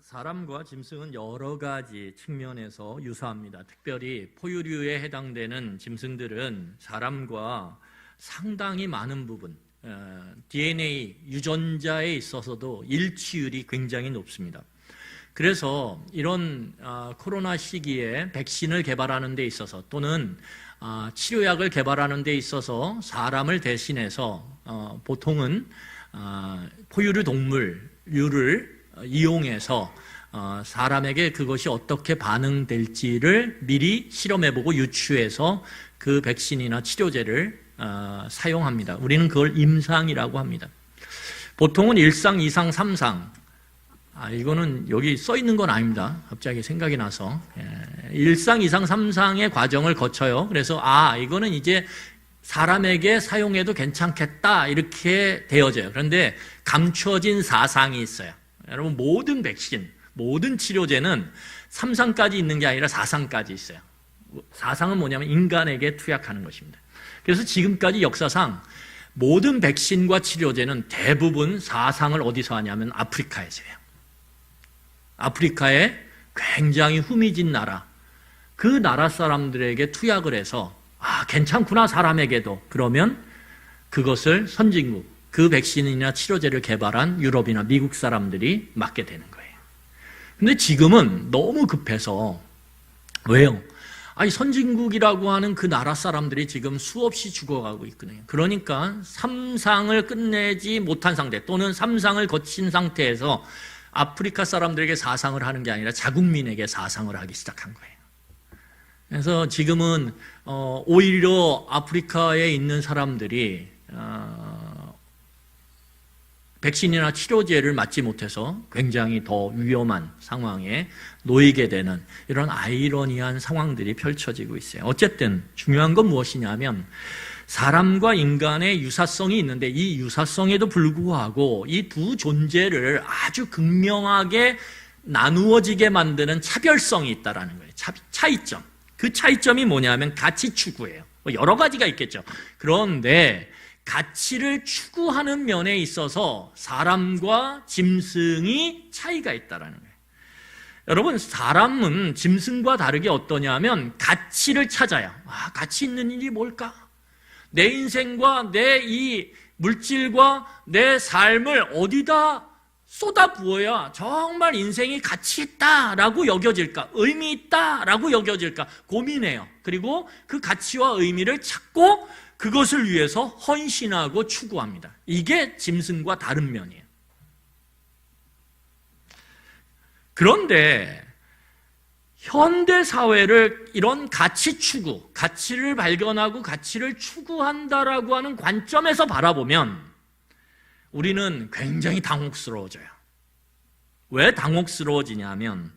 사람과 짐승은 여러 가지 측면에서 유사합니다. 특별히 포유류에 해당되는 짐승들은 사람과 상당히 많은 부분, DNA 유전자에 있어서도 일치율이 굉장히 높습니다. 그래서 이런 코로나 시기에 백신을 개발하는 데 있어서 또는 치료약을 개발하는 데 있어서 사람을 대신해서 보통은 포유류 동물류를 이용해서 사람에게 그것이 어떻게 반응될지를 미리 실험해보고 유추해서 그 백신이나 치료제를 사용합니다. 우리는 그걸 임상이라고 합니다. 보통은 1상, 2상, 3상. 이거는 여기 써 있는 건 아닙니다. 갑자기 생각이 나서. 1상, 2상, 3상의 과정을 거쳐요. 그래서 이거는 이제 사람에게 사용해도 괜찮겠다 이렇게 되어져요. 그런데 감춰진 4상이 있어요. 여러분, 모든 백신, 모든 치료제는 3상까지 있는 게 아니라 4상까지 있어요. 4상은 뭐냐면 인간에게 투약하는 것입니다. 그래서 지금까지 역사상 모든 백신과 치료제는 대부분 4상을 어디서 하냐면 아프리카에서 해요. 아프리카의 굉장히 후미진 나라, 그 나라 사람들에게 투약을 해서 괜찮구나 사람에게도. 그러면 그것을 선진국, 그 백신이나 치료제를 개발한 유럽이나 미국 사람들이 맞게 되는 거예요. 근데 지금은 너무 급해서, 왜요? 선진국이라고 하는 그 나라 사람들이 지금 수없이 죽어가고 있거든요. 그러니까 3상을 끝내지 못한 상태 또는 3상을 거친 상태에서 아프리카 사람들에게 4상을 하는 게 아니라 자국민에게 4상을 하기 시작한 거예요. 그래서 지금은 오히려 아프리카에 있는 사람들이 백신이나 치료제를 맞지 못해서 굉장히 더 위험한 상황에 놓이게 되는 이런 아이러니한 상황들이 펼쳐지고 있어요. 어쨌든 중요한 건 무엇이냐면 사람과 인간의 유사성이 있는데 이 유사성에도 불구하고 이 두 존재를 아주 극명하게 나누어지게 만드는 차별성이 있다는 거예요. 차이점. 그 차이점이 뭐냐면 가치 추구예요. 여러 가지가 있겠죠. 그런데 가치를 추구하는 면에 있어서 사람과 짐승이 차이가 있다는 거예요. 여러분, 사람은 짐승과 다르게 어떠냐면 가치를 찾아요. 가치 있는 일이 뭘까? 내 인생과 내 이 물질과 내 삶을 어디다 쏟아부어야 정말 인생이 가치 있다라고 여겨질까? 의미 있다라고 여겨질까? 고민해요. 그리고 그 가치와 의미를 찾고 그것을 위해서 헌신하고 추구합니다. 이게 짐승과 다른 면이에요. 그런데 현대 사회를 이런 가치 추구, 가치를 발견하고 가치를 추구한다라고 하는 관점에서 바라보면 우리는 굉장히 당혹스러워져요. 왜 당혹스러워지냐면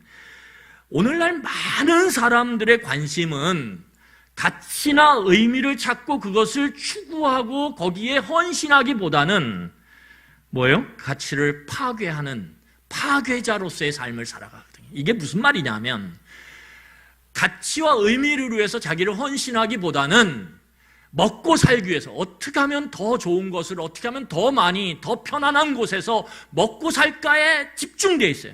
오늘날 많은 사람들의 관심은 가치나 의미를 찾고 그것을 추구하고 거기에 헌신하기보다는 뭐예요? 가치를 파괴하는 파괴자로서의 삶을 살아가거든요. 이게 무슨 말이냐면 가치와 의미를 위해서 자기를 헌신하기보다는 먹고 살기 위해서 어떻게 하면 더 좋은 것을 어떻게 하면 더 많이 더 편안한 곳에서 먹고 살까에 집중되어 있어요.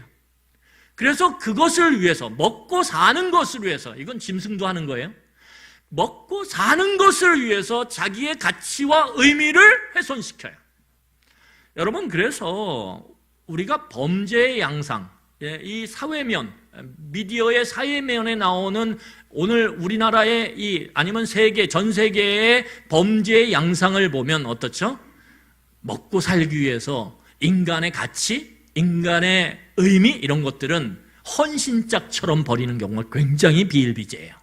그래서 그것을 위해서 먹고 사는 것을 위해서, 이건 짐승도 하는 거예요. 먹고 사는 것을 위해서 자기의 가치와 의미를 훼손시켜요. 여러분, 그래서 우리가 범죄의 양상, 이 사회면, 미디어의 사회면에 나오는 오늘 우리나라의 아니면 세계, 전 세계의 범죄의 양상을 보면 어떻죠? 먹고 살기 위해서 인간의 가치, 인간의 의미 이런 것들은 헌신짝처럼 버리는 경우가 굉장히 비일비재해요.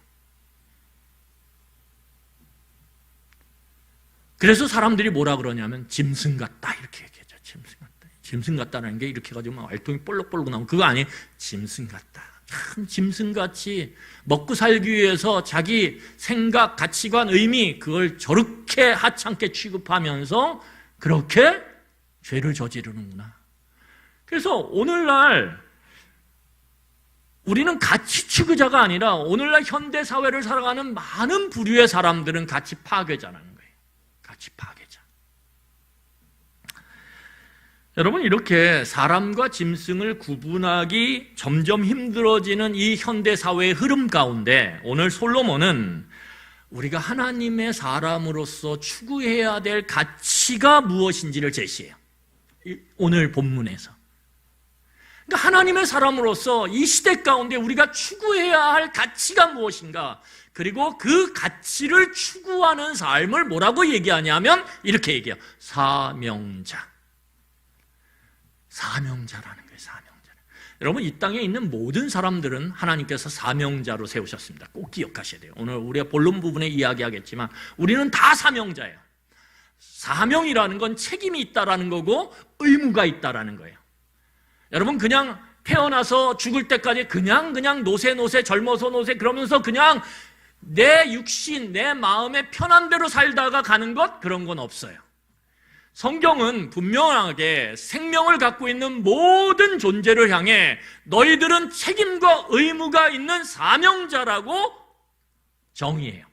그래서 사람들이 뭐라 그러냐면 짐승 같다 이렇게 얘기하죠. 짐승 같다. 짐승 같다는 게 이렇게 해가지고 막 알통이 볼록볼록 나오면 그거 아니에요. 짐승 같다. 참 짐승같이 먹고 살기 위해서 자기 생각, 가치관, 의미 그걸 저렇게 하찮게 취급하면서 그렇게 죄를 저지르는구나. 그래서 오늘날 우리는 가치 추구자가 아니라 오늘날 현대 사회를 살아가는 많은 부류의 사람들은 가치 파괴자라는 거예요. 가치 파괴자. 여러분, 이렇게 사람과 짐승을 구분하기 점점 힘들어지는 이 현대 사회의 흐름 가운데 오늘 솔로몬은 우리가 하나님의 사람으로서 추구해야 될 가치가 무엇인지를 제시해요. 오늘 본문에서. 그러니까 하나님의 사람으로서 이 시대 가운데 우리가 추구해야 할 가치가 무엇인가, 그리고 그 가치를 추구하는 삶을 뭐라고 얘기하냐면 이렇게 얘기해요. 사명자. 사명자라는 거예요. 사명자. 여러분, 이 땅에 있는 모든 사람들은 하나님께서 사명자로 세우셨습니다. 꼭 기억하셔야 돼요. 오늘 우리가 본론 부분에 이야기하겠지만 우리는 다 사명자예요. 사명이라는 건 책임이 있다라는 거고 의무가 있다라는 거예요. 여러분, 그냥 태어나서 죽을 때까지 그냥 노세 젊어서 노세 그러면서 그냥 내 육신, 내 마음의 편한 대로 살다가 가는 것, 그런 건 없어요. 성경은 분명하게 생명을 갖고 있는 모든 존재를 향해 너희들은 책임과 의무가 있는 사명자라고 정의해요.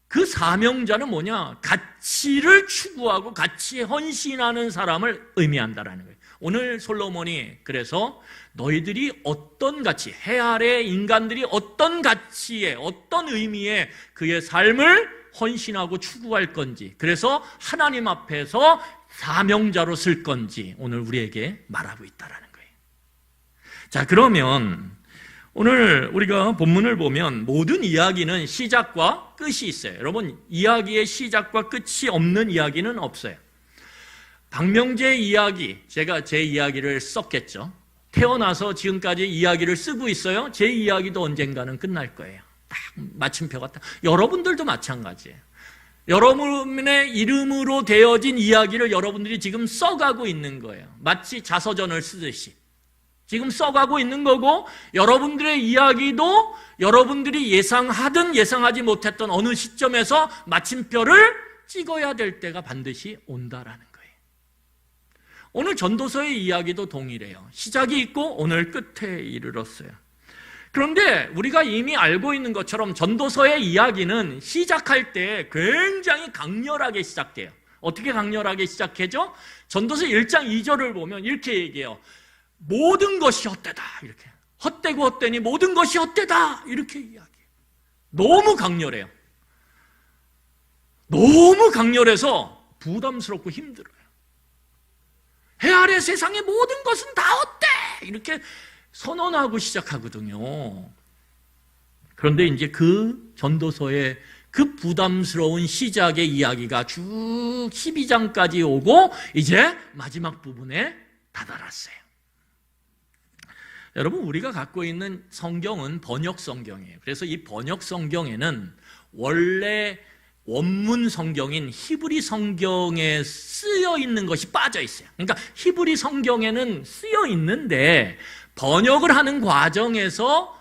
그 사명자는 뭐냐? 가치를 추구하고 가치에 헌신하는 사람을 의미한다라는 거예요. 오늘 솔로몬이 그래서 너희들이 어떤 가치, 해 아래 인간들이 어떤 가치에, 어떤 의미에 그의 삶을 헌신하고 추구할 건지, 그래서 하나님 앞에서 사명자로 쓸 건지 오늘 우리에게 말하고 있다라는 거예요. 자, 그러면 오늘 우리가 본문을 보면 모든 이야기는 시작과 끝이 있어요. 여러분, 이야기의 시작과 끝이 없는 이야기는 없어요. 박명재의 이야기, 제가 제 이야기를 썼겠죠. 태어나서 지금까지 이야기를 쓰고 있어요. 제 이야기도 언젠가는 끝날 거예요. 딱 마침표가 딱. 여러분들도 마찬가지예요. 여러분의 이름으로 되어진 이야기를 여러분들이 지금 써가고 있는 거예요. 마치 자서전을 쓰듯이 지금 써가고 있는 거고, 여러분들의 이야기도 여러분들이 예상하든 예상하지 못했던 어느 시점에서 마침표를 찍어야 될 때가 반드시 온다라는 거예요. 오늘 전도서의 이야기도 동일해요. 시작이 있고 오늘 끝에 이르렀어요. 그런데 우리가 이미 알고 있는 것처럼 전도서의 이야기는 시작할 때 굉장히 강렬하게 시작돼요. 어떻게 강렬하게 시작해죠? 전도서 1장 2절을 보면 이렇게 얘기해요. 모든 것이 헛되다. 이렇게. 헛되고 헛되니 모든 것이 헛되다. 이렇게 이야기해요. 너무 강렬해요. 너무 강렬해서 부담스럽고 힘들어요. 해 아래 세상의 모든 것은 다 헛돼. 이렇게 선언하고 시작하거든요. 그런데 이제 그 전도서의 그 부담스러운 시작의 이야기가 쭉 12장까지 오고 이제 마지막 부분에 다다랐어요. 여러분, 우리가 갖고 있는 성경은 번역 성경이에요. 그래서 이 번역 성경에는 원래 원문 성경인 히브리 성경에 쓰여 있는 것이 빠져 있어요. 그러니까 히브리 성경에는 쓰여 있는데 번역을 하는 과정에서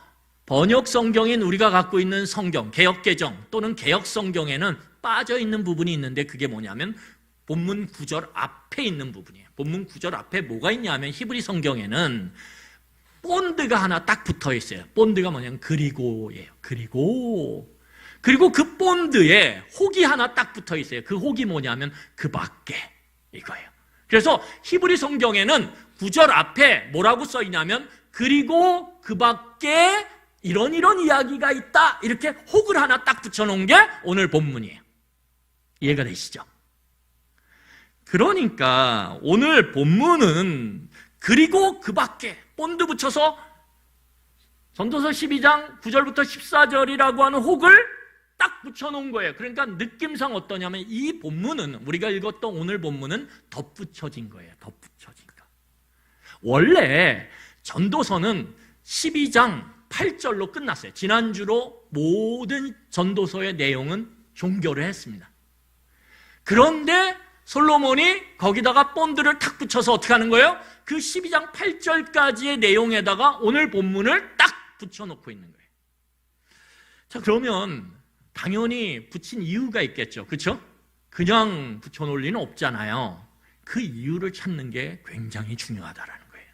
번역 성경인 우리가 갖고 있는 성경, 개역개정 또는 개역 성경에는 빠져 있는 부분이 있는데 그게 뭐냐면 본문 9절 앞에 있는 부분이에요. 본문 9절 앞에 뭐가 있냐면 히브리 성경에는 본드가 하나 딱 붙어 있어요. 본드가 뭐냐면 그리고예요. 그리고 그 본드에 혹이 하나 딱 붙어 있어요. 그 혹이 뭐냐면 그 밖에 이거예요. 그래서 히브리 성경에는 9절 앞에 뭐라고 써 있냐면 그리고 그 밖에 이런 이야기가 있다. 이렇게 혹을 하나 딱 붙여놓은 게 오늘 본문이에요. 이해가 되시죠? 그러니까 오늘 본문은 그리고 그 밖에 본드 붙여서 전도서 12장 9절부터 14절이라고 하는 혹을 딱 붙여놓은 거예요. 그러니까 느낌상 어떠냐면 이 본문은, 우리가 읽었던 오늘 본문은 덧붙여진 거예요. 덧붙여진 거. 원래 전도서는 12장 8절로 끝났어요. 지난주로 모든 전도서의 내용은 종결을 했습니다. 그런데 솔로몬이 거기다가 본드를 탁 붙여서 어떻게 하는 거예요? 그 12장 8절까지의 내용에다가 오늘 본문을 딱 붙여놓고 있는 거예요. 자, 그러면 당연히 붙인 이유가 있겠죠. 그렇죠? 그냥 붙여놓을 리는 없잖아요. 그 이유를 찾는 게 굉장히 중요하다라는 거예요.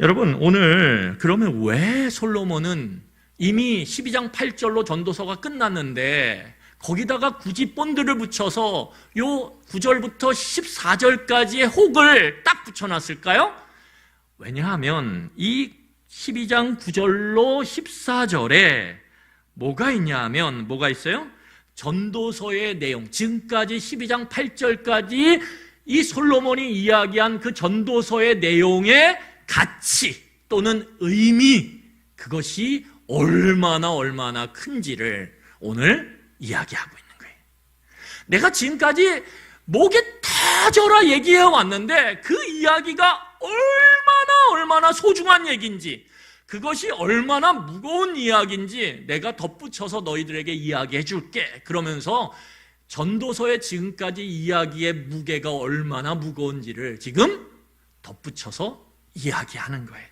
여러분, 오늘 그러면 왜 솔로몬은 이미 12장 8절로 전도서가 끝났는데 거기다가 굳이 본드를 붙여서 요 9절부터 14절까지의 혹을 딱 붙여놨을까요? 왜냐하면 이 12장 9절로 14절에 뭐가 있냐 하면 뭐가 있어요? 전도서의 내용, 지금까지 12장 8절까지 이 솔로몬이 이야기한 그 전도서의 내용의 가치 또는 의미, 그것이 얼마나 큰지를 오늘 이야기하고 있는 거예요. 내가 지금까지 목에 터져라 얘기해 왔는데 그 이야기가 얼마나 소중한 얘기인지, 그것이 얼마나 무거운 이야기인지 내가 덧붙여서 너희들에게 이야기해 줄게. 그러면서 전도서의 지금까지 이야기의 무게가 얼마나 무거운지를 지금 덧붙여서 이야기하는 거예요.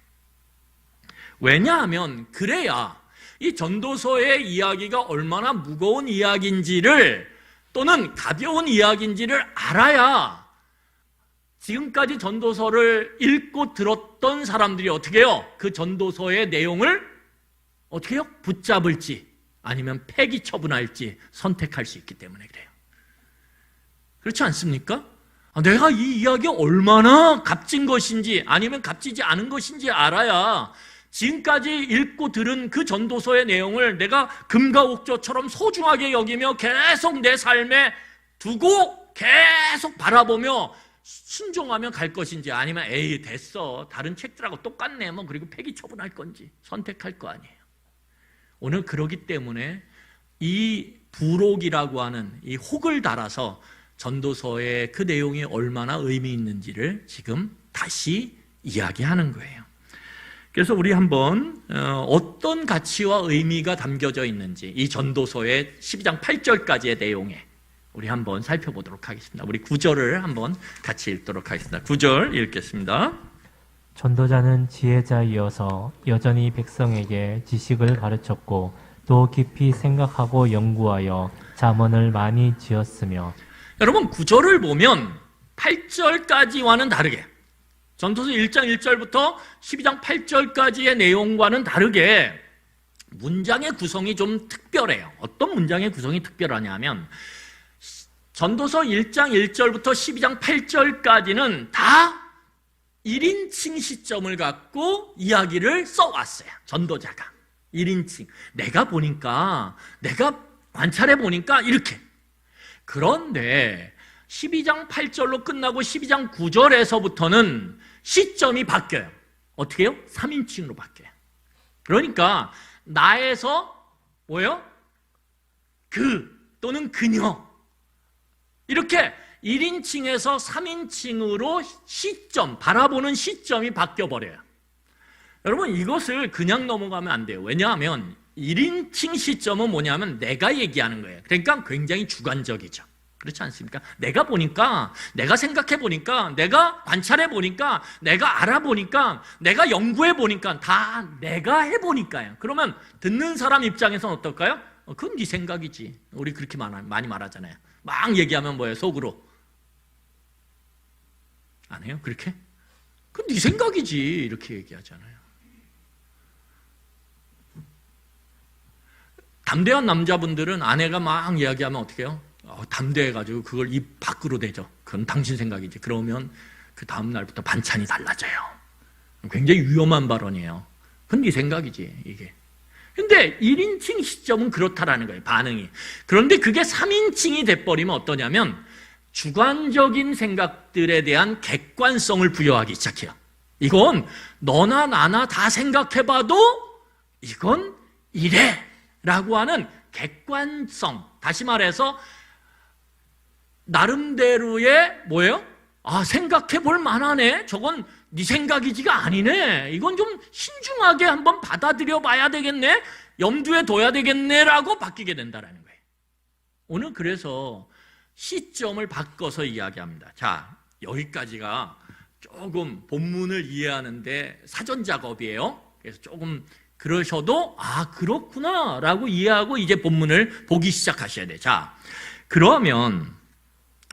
왜냐하면 그래야 이 전도서의 이야기가 얼마나 무거운 이야기인지를 또는 가벼운 이야기인지를 알아야 지금까지 전도서를 읽고 들었던 사람들이 어떻게 해요? 그 전도서의 내용을 어떻게 해요? 붙잡을지 아니면 폐기 처분할지 선택할 수 있기 때문에 그래요. 그렇지 않습니까? 내가 이 이야기가 얼마나 값진 것인지 아니면 값지지 않은 것인지 알아야 지금까지 읽고 들은 그 전도서의 내용을 내가 금과 옥조처럼 소중하게 여기며 계속 내 삶에 두고 계속 바라보며 순종하며 갈 것인지 아니면 에이 됐어 다른 책들하고 똑같네 뭐 그리고 폐기 처분할 건지 선택할 거 아니에요. 오늘 그러기 때문에 이 부록이라고 하는 이 혹을 달아서 전도서의 그 내용이 얼마나 의미 있는지를 지금 다시 이야기하는 거예요. 그래서 우리 한번 어떤 가치와 의미가 담겨져 있는지 이 전도서의 12장 8절까지의 내용에 우리 한번 살펴보도록 하겠습니다. 우리 9절을 한번 같이 읽도록 하겠습니다. 9절 읽겠습니다. 전도자는 지혜자이어서 여전히 백성에게 지식을 가르쳤고 또 깊이 생각하고 연구하여 잠언을 많이 지었으며. 여러분 9절을 보면 8절까지와는 다르게 전도서 1장 1절부터 12장 8절까지의 내용과는 다르게 문장의 구성이 좀 특별해요. 어떤 문장의 구성이 특별하냐면 전도서 1장 1절부터 12장 8절까지는 다 1인칭 시점을 갖고 이야기를 써왔어요. 전도자가 1인칭. 내가 보니까 내가 관찰해 보니까 이렇게. 그런데 12장 8절로 끝나고 12장 9절에서부터는 시점이 바뀌어요. 어떻게 해요? 3인칭으로 바뀌어요. 그러니까 나에서 뭐예요? 그 또는 그녀 이렇게 1인칭에서 3인칭으로 시점, 바라보는 시점이 바뀌어버려요. 여러분 이것을 그냥 넘어가면 안 돼요. 왜냐하면 1인칭 시점은 뭐냐면 내가 얘기하는 거예요. 그러니까 굉장히 주관적이죠. 그렇지 않습니까? 내가 보니까, 내가 생각해 보니까, 내가 관찰해 보니까, 내가 알아보니까, 내가 연구해 보니까, 다 내가 해 보니까요. 그러면 듣는 사람 입장에서는 어떨까요? 그건 네 생각이지. 우리 그렇게 많이 말하잖아요. 막 얘기하면 뭐예요? 속으로. 안 해요? 그렇게? 그건 네 생각이지. 이렇게 얘기하잖아요. 담대한 남자분들은 아내가 막 이야기하면 어떻게 해요? 담대해가지고 그걸 입 밖으로 대죠. 그건 당신 생각이지. 그러면 그 다음 날부터 반찬이 달라져요. 굉장히 위험한 발언이에요. 그건 네 생각이지 이게. 근데 1인칭 시점은 그렇다라는 거예요. 반응이. 그런데 그게 3인칭이 돼버리면 어떠냐면 주관적인 생각들에 대한 객관성을 부여하기 시작해요. 이건 너나 나나 다 생각해봐도 이건 이래 라고 하는 객관성. 다시 말해서 나름대로의 뭐예요? 생각해 볼 만하네. 저건 네 생각이지가 아니네. 이건 좀 신중하게 한번 받아들여 봐야 되겠네. 염두에 둬야 되겠네 라고 바뀌게 된다는 거예요. 오늘 그래서 시점을 바꿔서 이야기합니다. 자, 여기까지가 조금 본문을 이해하는데 사전 작업이에요. 그래서 조금 그러셔도 그렇구나 라고 이해하고 이제 본문을 보기 시작하셔야 돼요. 자, 그러면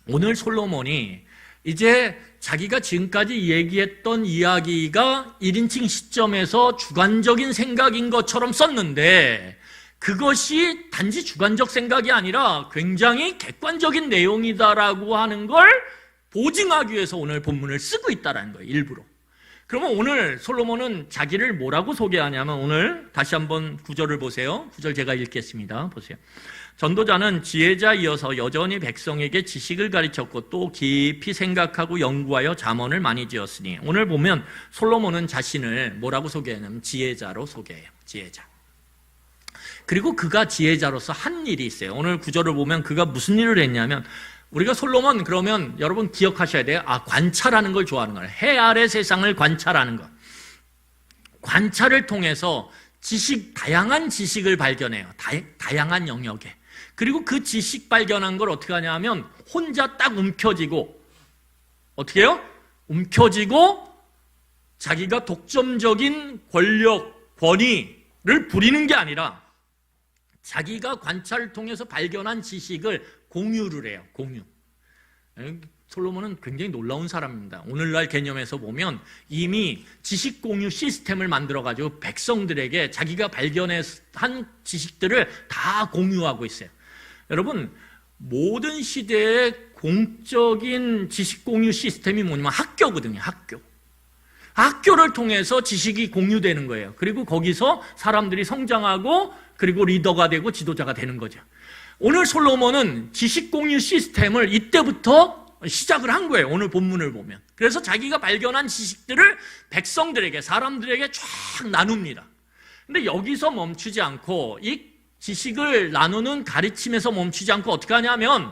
오늘 솔로몬이 이제 자기가 지금까지 얘기했던 이야기가 1인칭 시점에서 주관적인 생각인 것처럼 썼는데 그것이 단지 주관적 생각이 아니라 굉장히 객관적인 내용이다라고 하는 걸 보증하기 위해서 오늘 본문을 쓰고 있다는 거예요, 일부러. 그러면 오늘 솔로몬은 자기를 뭐라고 소개하냐면, 오늘 다시 한번 구절을 보세요. 구절 제가 읽겠습니다. 보세요. 전도자는 지혜자이어서 여전히 백성에게 지식을 가르쳤고 또 깊이 생각하고 연구하여 잠언을 많이 지었으니, 오늘 보면 솔로몬은 자신을 뭐라고 소개하냐면 지혜자로 소개해요. 지혜자. 그리고 그가 지혜자로서 한 일이 있어요. 오늘 구절을 보면 그가 무슨 일을 했냐면, 우리가 솔로몬 그러면 여러분 기억하셔야 돼요. 관찰하는 걸 좋아하는 거예요. 해 아래 세상을 관찰하는 것. 관찰을 통해서 다양한 지식을 발견해요. 다양한 영역에. 그리고 그 지식 발견한 걸 어떻게 하냐 하면 혼자 딱 움켜쥐고, 어떻게 해요? 움켜쥐고 자기가 독점적인 권력, 권위를 부리는 게 아니라 자기가 관찰을 통해서 발견한 지식을 공유를 해요. 공유. 솔로몬은 굉장히 놀라운 사람입니다. 오늘날 개념에서 보면 이미 지식 공유 시스템을 만들어가지고 백성들에게 자기가 발견한 지식들을 다 공유하고 있어요. 여러분, 모든 시대의 공적인 지식 공유 시스템이 뭐냐면 학교거든요. 학교를 통해서 지식이 공유되는 거예요. 그리고 거기서 사람들이 성장하고 그리고 리더가 되고 지도자가 되는 거죠. 오늘 솔로몬은 지식 공유 시스템을 이때부터 시작을 한 거예요. 오늘 본문을 보면. 그래서 자기가 발견한 지식들을 백성들에게, 사람들에게 쫙 나눕니다. 근데 여기서 멈추지 않고, 이 지식을 나누는 가르침에서 멈추지 않고 어떻게 하냐면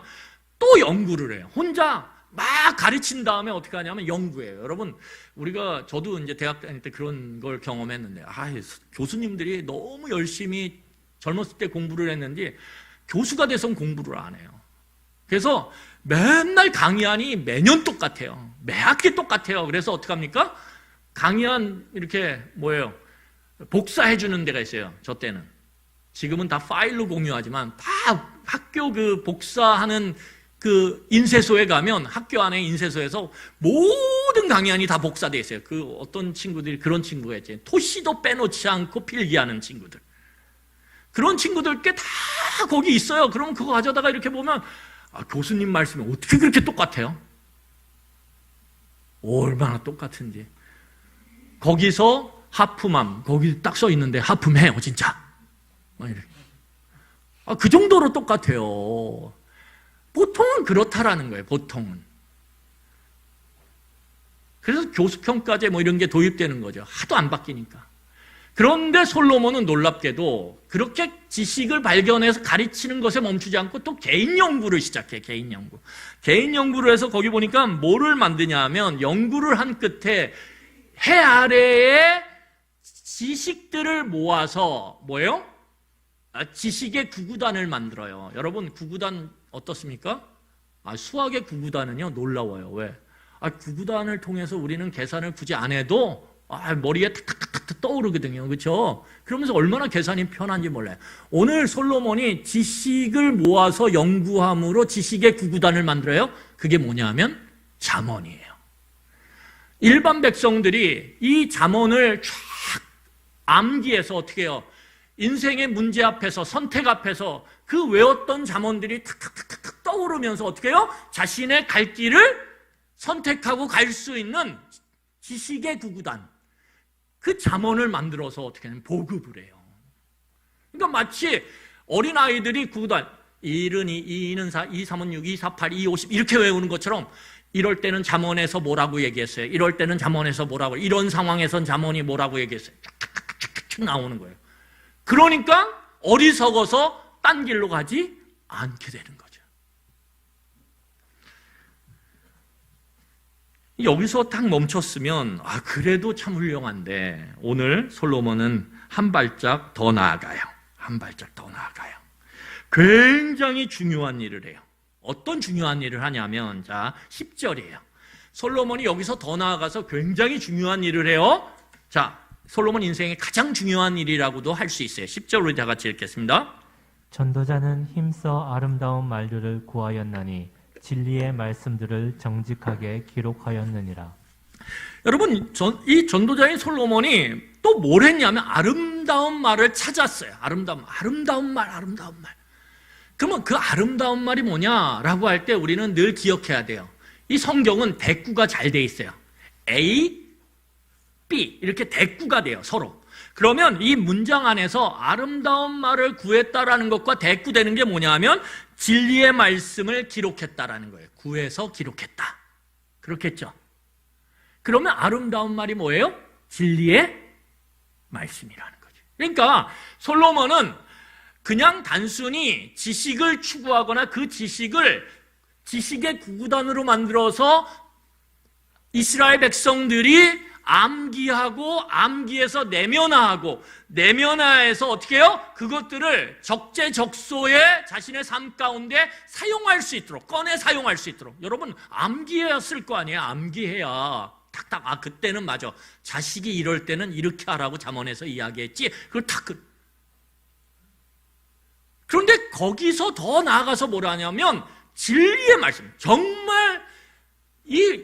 또 연구를 해요. 혼자 막 가르친 다음에 어떻게 하냐면 연구해요. 여러분, 저도 이제 대학 다닐 때 그런 걸 경험했는데, 교수님들이 너무 열심히 젊었을 때 공부를 했는지 교수가 돼서는 공부를 안 해요. 그래서 맨날 강의안이 매년 똑같아요. 매 학기 똑같아요. 그래서 어떡합니까? 강의안 이렇게 복사해 주는 데가 있어요. 저 때는. 지금은 다 파일로 공유하지만 다 학교 그 복사하는 그 인쇄소에 가면 학교 안에 인쇄소에서 모든 강의안이 다 복사되어 있어요. 어떤 친구들이 그런 친구가 있지. 토시도 빼놓지 않고 필기하는 친구들. 그런 친구들 꽤 다 거기 있어요. 그러면 그거 가져다가 이렇게 보면 교수님 말씀이 어떻게 그렇게 똑같아요? 얼마나 똑같은지. 거기서 하품함, 거기 딱 써 있는데 하품해요, 진짜. 그 정도로 똑같아요. 보통은 그렇다라는 거예요, 보통은. 그래서 교수평가제 이런 게 도입되는 거죠. 하도 안 바뀌니까. 그런데 솔로몬은 놀랍게도 그렇게 지식을 발견해서 가르치는 것에 멈추지 않고 또 개인 연구를 시작해, 개인 연구. 개인 연구를 해서 거기 보니까 뭐를 만드냐 하면 연구를 한 끝에 해 아래에 지식들을 모아서 지식의 구구단을 만들어요. 여러분, 구구단 어떻습니까? 수학의 구구단은요, 놀라워요. 왜? 구구단을 통해서 우리는 계산을 굳이 안 해도 머리에 탁탁탁탁 떠오르거든요. 그렇죠? 그러면서 얼마나 계산이 편한지 몰라요. 오늘 솔로몬이 지식을 모아서 연구함으로 지식의 구구단을 만들어요. 그게 뭐냐면 잠언이에요. 일반 백성들이 이 잠언을 쫙 암기해서 어떻게 해요? 인생의 문제 앞에서, 선택 앞에서 그 외웠던 잠언들이 탁탁탁탁 떠오르면서 어떻게 해요? 자신의 갈 길을 선택하고 갈 수 있는 지식의 구구단, 그 잠언을 만들어서 어떻게 하냐면 보급을 해요. 그러니까 마치 어린아이들이 구구단 1은 2, 2는 4, 2, 3은 6, 2, 4, 8, 2, 50 이렇게 외우는 것처럼 이럴 때는 잠언에서 뭐라고 얘기했어요. 이럴 때는 잠언에서 뭐라고, 이런 상황에선 잠언이 뭐라고 얘기했어요. 쫙쫙쫙쫙 나오는 거예요. 그러니까 어리석어서 딴 길로 가지 않게 되는 거죠. 여기서 딱 멈췄으면 그래도 참 훌륭한데, 오늘 솔로몬은 한 발짝 더 나아가요. 한 발짝 더 나아가요. 굉장히 중요한 일을 해요. 어떤 중요한 일을 하냐면 10절이에요. 솔로몬이 여기서 더 나아가서 굉장히 중요한 일을 해요. 솔로몬 인생의 가장 중요한 일이라고도 할 수 있어요. 10절로 다 같이 읽겠습니다. 전도자는 힘써 아름다운 말들을 구하였나니 진리의 말씀들을 정직하게 기록하였느니라. 여러분, 이 전도자인 솔로몬이 또 뭘 했냐면 아름다운 말을 찾았어요. 아름다운 말. 그러면 그 아름다운 말이 뭐냐라고 할 때 우리는 늘 기억해야 돼요. 이 성경은 대꾸가 잘 돼 있어요. A, B 이렇게 대꾸가 돼요, 서로. 그러면 이 문장 안에서 아름다운 말을 구했다라는 것과 대꾸되는 게 뭐냐면 진리의 말씀을 기록했다라는 거예요. 구해서 기록했다. 그렇겠죠? 그러면 아름다운 말이 뭐예요? 진리의 말씀이라는 거죠. 그러니까 솔로몬은 그냥 단순히 지식을 추구하거나 그 지식의 구구단으로 만들어서 이스라엘 백성들이 암기하고 암기해서 내면화해서 어떻게 해요? 그것들을 적재적소에 자신의 삶 가운데 사용할 수 있도록, 꺼내 사용할 수 있도록. 여러분 암기해야 쓸 거 아니에요? 암기해야 탁탁, 그때는 맞아, 자식이 이럴 때는 이렇게 하라고 잠언에서 이야기했지. 그걸 탁 그런데 거기서 더 나아가서 뭐라 하냐면 진리의 말씀, 정말 이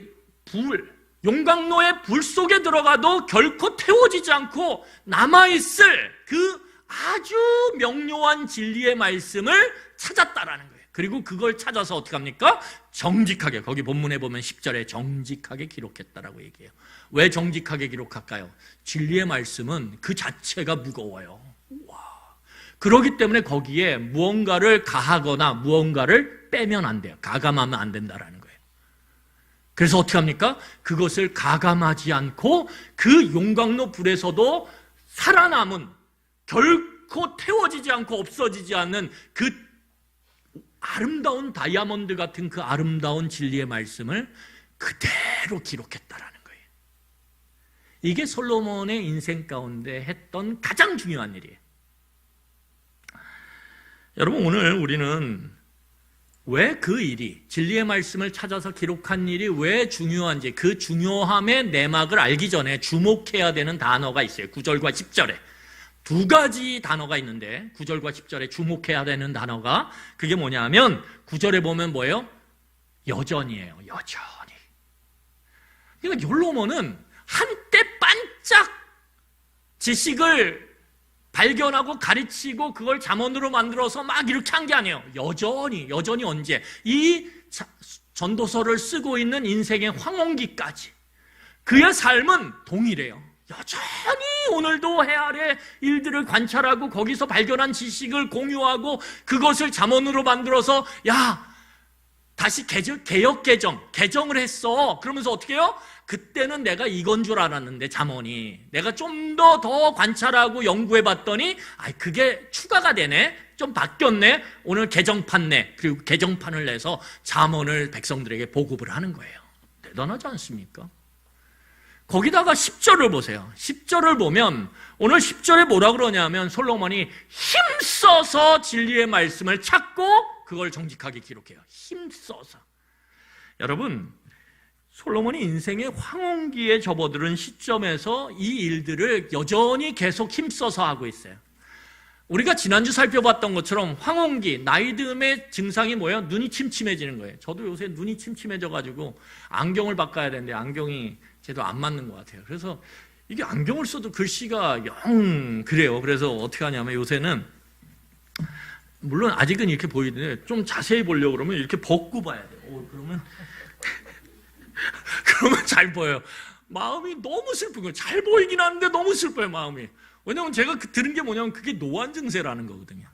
용광로의 불 속에 들어가도 결코 태워지지 않고 남아있을 그 아주 명료한 진리의 말씀을 찾았다라는 거예요. 그리고 그걸 찾아서 어떻게 합니까? 정직하게, 거기 본문에 보면 10절에 정직하게 기록했다라고 얘기해요. 왜 정직하게 기록할까요? 진리의 말씀은 그 자체가 무거워요. 그렇기 때문에 거기에 무언가를 가하거나 무언가를 빼면 안 돼요. 가감하면 안 된다라는 거예요. 그래서 어떻게 합니까? 그것을 가감하지 않고 그 용광로 불에서도 살아남은, 결코 태워지지 않고 없어지지 않는 그 아름다운 다이아몬드 같은 그 아름다운 진리의 말씀을 그대로 기록했다라는 거예요. 이게 솔로몬의 인생 가운데 했던 가장 중요한 일이에요. 여러분, 오늘 우리는 왜 그 일이, 진리의 말씀을 찾아서 기록한 일이 왜 중요한지, 그 중요함의 내막을 알기 전에 주목해야 되는 단어가 있어요. 9절과 10절에 두 가지 단어가 있는데 9절과 10절에 주목해야 되는 단어가, 그게 뭐냐면 9절에 보면 뭐예요? 여전이에요. 여전히. 그러니까 솔로몬은 한때 반짝 지식을 발견하고 가르치고 그걸 잠언으로 만들어서 막 이렇게 한 게 아니에요. 여전히 언제? 이 전도서를 쓰고 있는 인생의 황혼기까지 그의 삶은 동일해요. 여전히 오늘도 해 아래 일들을 관찰하고 거기서 발견한 지식을 공유하고 그것을 잠언으로 만들어서 다시 개정을 했어. 그러면서 어떻게 해요? 그때는 내가 이건 줄 알았는데 잠언이 내가 좀 더 관찰하고 연구해봤더니 그게 추가가 되네, 좀 바뀌었네, 오늘 개정판 내, 그리고 개정판을 내서 잠언을 백성들에게 보급을 하는 거예요. 대단하지 않습니까? 거기다가 10절을 보세요. 10절을 보면 오늘 10절에 뭐라 그러냐면 솔로몬이 힘써서 진리의 말씀을 찾고 그걸 정직하게 기록해요. 힘써서. 여러분, 솔로몬이 인생의 황혼기에 접어드는 시점에서 이 일들을 여전히 계속 힘써서 하고 있어요. 우리가 지난주 살펴봤던 것처럼 황혼기, 나이 듦의 증상이 뭐예요? 눈이 침침해지는 거예요. 저도 요새 눈이 침침해져가지고 안경을 바꿔야 되는데 안경이 제대로 안 맞는 것 같아요. 그래서 이게 안경을 써도 글씨가 영 그래요. 그래서 어떻게 하냐면 요새는, 물론 아직은 이렇게 보이는데 좀 자세히 보려고 그러면 이렇게 벗고 봐야 돼요. 그러면 잘 보여요. 마음이 너무 슬픈 거예요. 잘 보이긴 하는데 너무 슬퍼요, 마음이. 왜냐면 제가 들은 게 뭐냐면 그게 노안 증세라는 거거든요.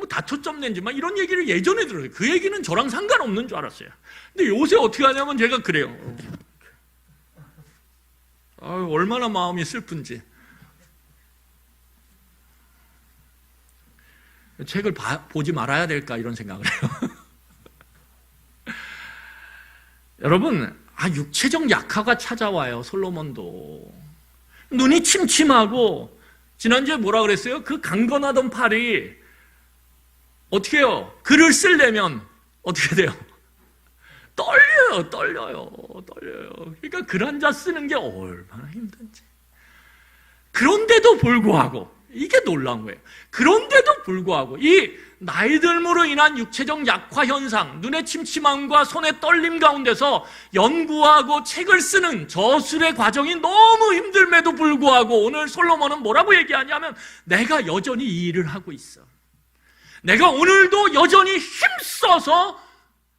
다초점 렌즈만 이런 얘기를 예전에 들어요. 그 얘기는 저랑 상관없는 줄 알았어요. 근데 요새 어떻게 하냐면 제가 그래요. 얼마나 마음이 슬픈지. 책을 보지 말아야 될까 이런 생각을 해요. 여러분, 육체적 약화가 찾아와요. 솔로몬도 눈이 침침하고, 지난주에 뭐라 그랬어요? 그 강건하던 팔이 어떻게 해요? 글을 쓰려면 어떻게 돼요? 떨려요. 그러니까 글 한 자 쓰는 게 얼마나 힘든지. 그런데도 불구하고 이게 놀라운 거예요. 그런데도 불구하고 이 나이 들므로 인한 육체적 약화 현상, 눈의 침침함과 손의 떨림 가운데서 연구하고 책을 쓰는 저술의 과정이 너무 힘듦에도 불구하고 오늘 솔로몬은 뭐라고 얘기하냐면 내가 여전히 이 일을 하고 있어. 내가 오늘도 여전히 힘써서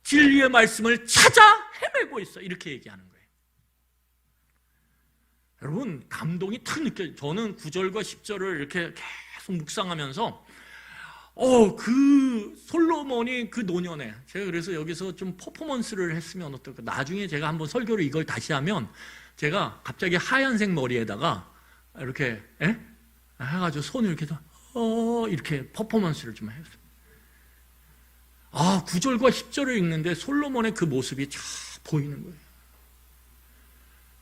진리의 말씀을 찾아 헤매고 있어. 이렇게 얘기하는 거예요. 여러분, 감동이 탁 느껴져요. 저는 9절과 10절을 이렇게 계속 묵상하면서 그 솔로몬이 그 노년에 제가 그래서 여기서 좀 퍼포먼스를 했으면 어떨까. 나중에 제가 한번 설교를 이걸 다시 하면 제가 갑자기 하얀색 머리에다가 이렇게 해가지고 손을 이렇게 이렇게 퍼포먼스를 좀 했어요. 9절과 10절을 읽는데 솔로몬의 그 모습이 쫙 보이는 거예요.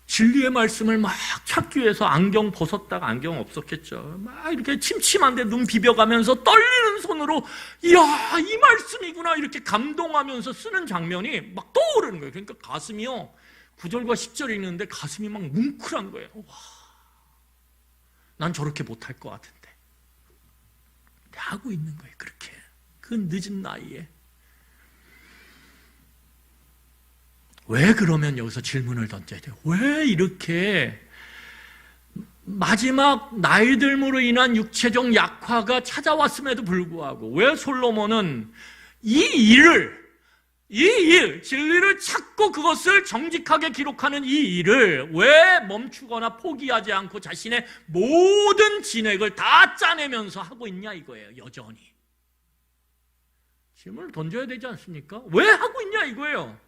진리의 말씀을 막 찾기 위해서 안경 벗었다가 안경 없었겠죠. 막 이렇게 침침한데 눈 비벼가면서 떨리는 손으로 이야 이 말씀이구나 이렇게 감동하면서 쓰는 장면이 막 떠오르는 거예요. 그러니까 가슴이요 9절과 10절 읽는데 가슴이 막 뭉클한 거예요. 와, 난 저렇게 못할 것 같은데 하고 있는 거예요. 그렇게 그 늦은 나이에. 왜 그러면 여기서 질문을 던져야 돼요? 왜 이렇게 마지막 나이 들므로 인한 육체적 약화가 찾아왔음에도 불구하고 왜 솔로몬은 이 일, 진리를 찾고 그것을 정직하게 기록하는 이 일을 왜 멈추거나 포기하지 않고 자신의 모든 진액을 다 짜내면서 하고 있냐 이거예요. 여전히. 질문을 던져야 되지 않습니까? 왜 하고 있냐 이거예요.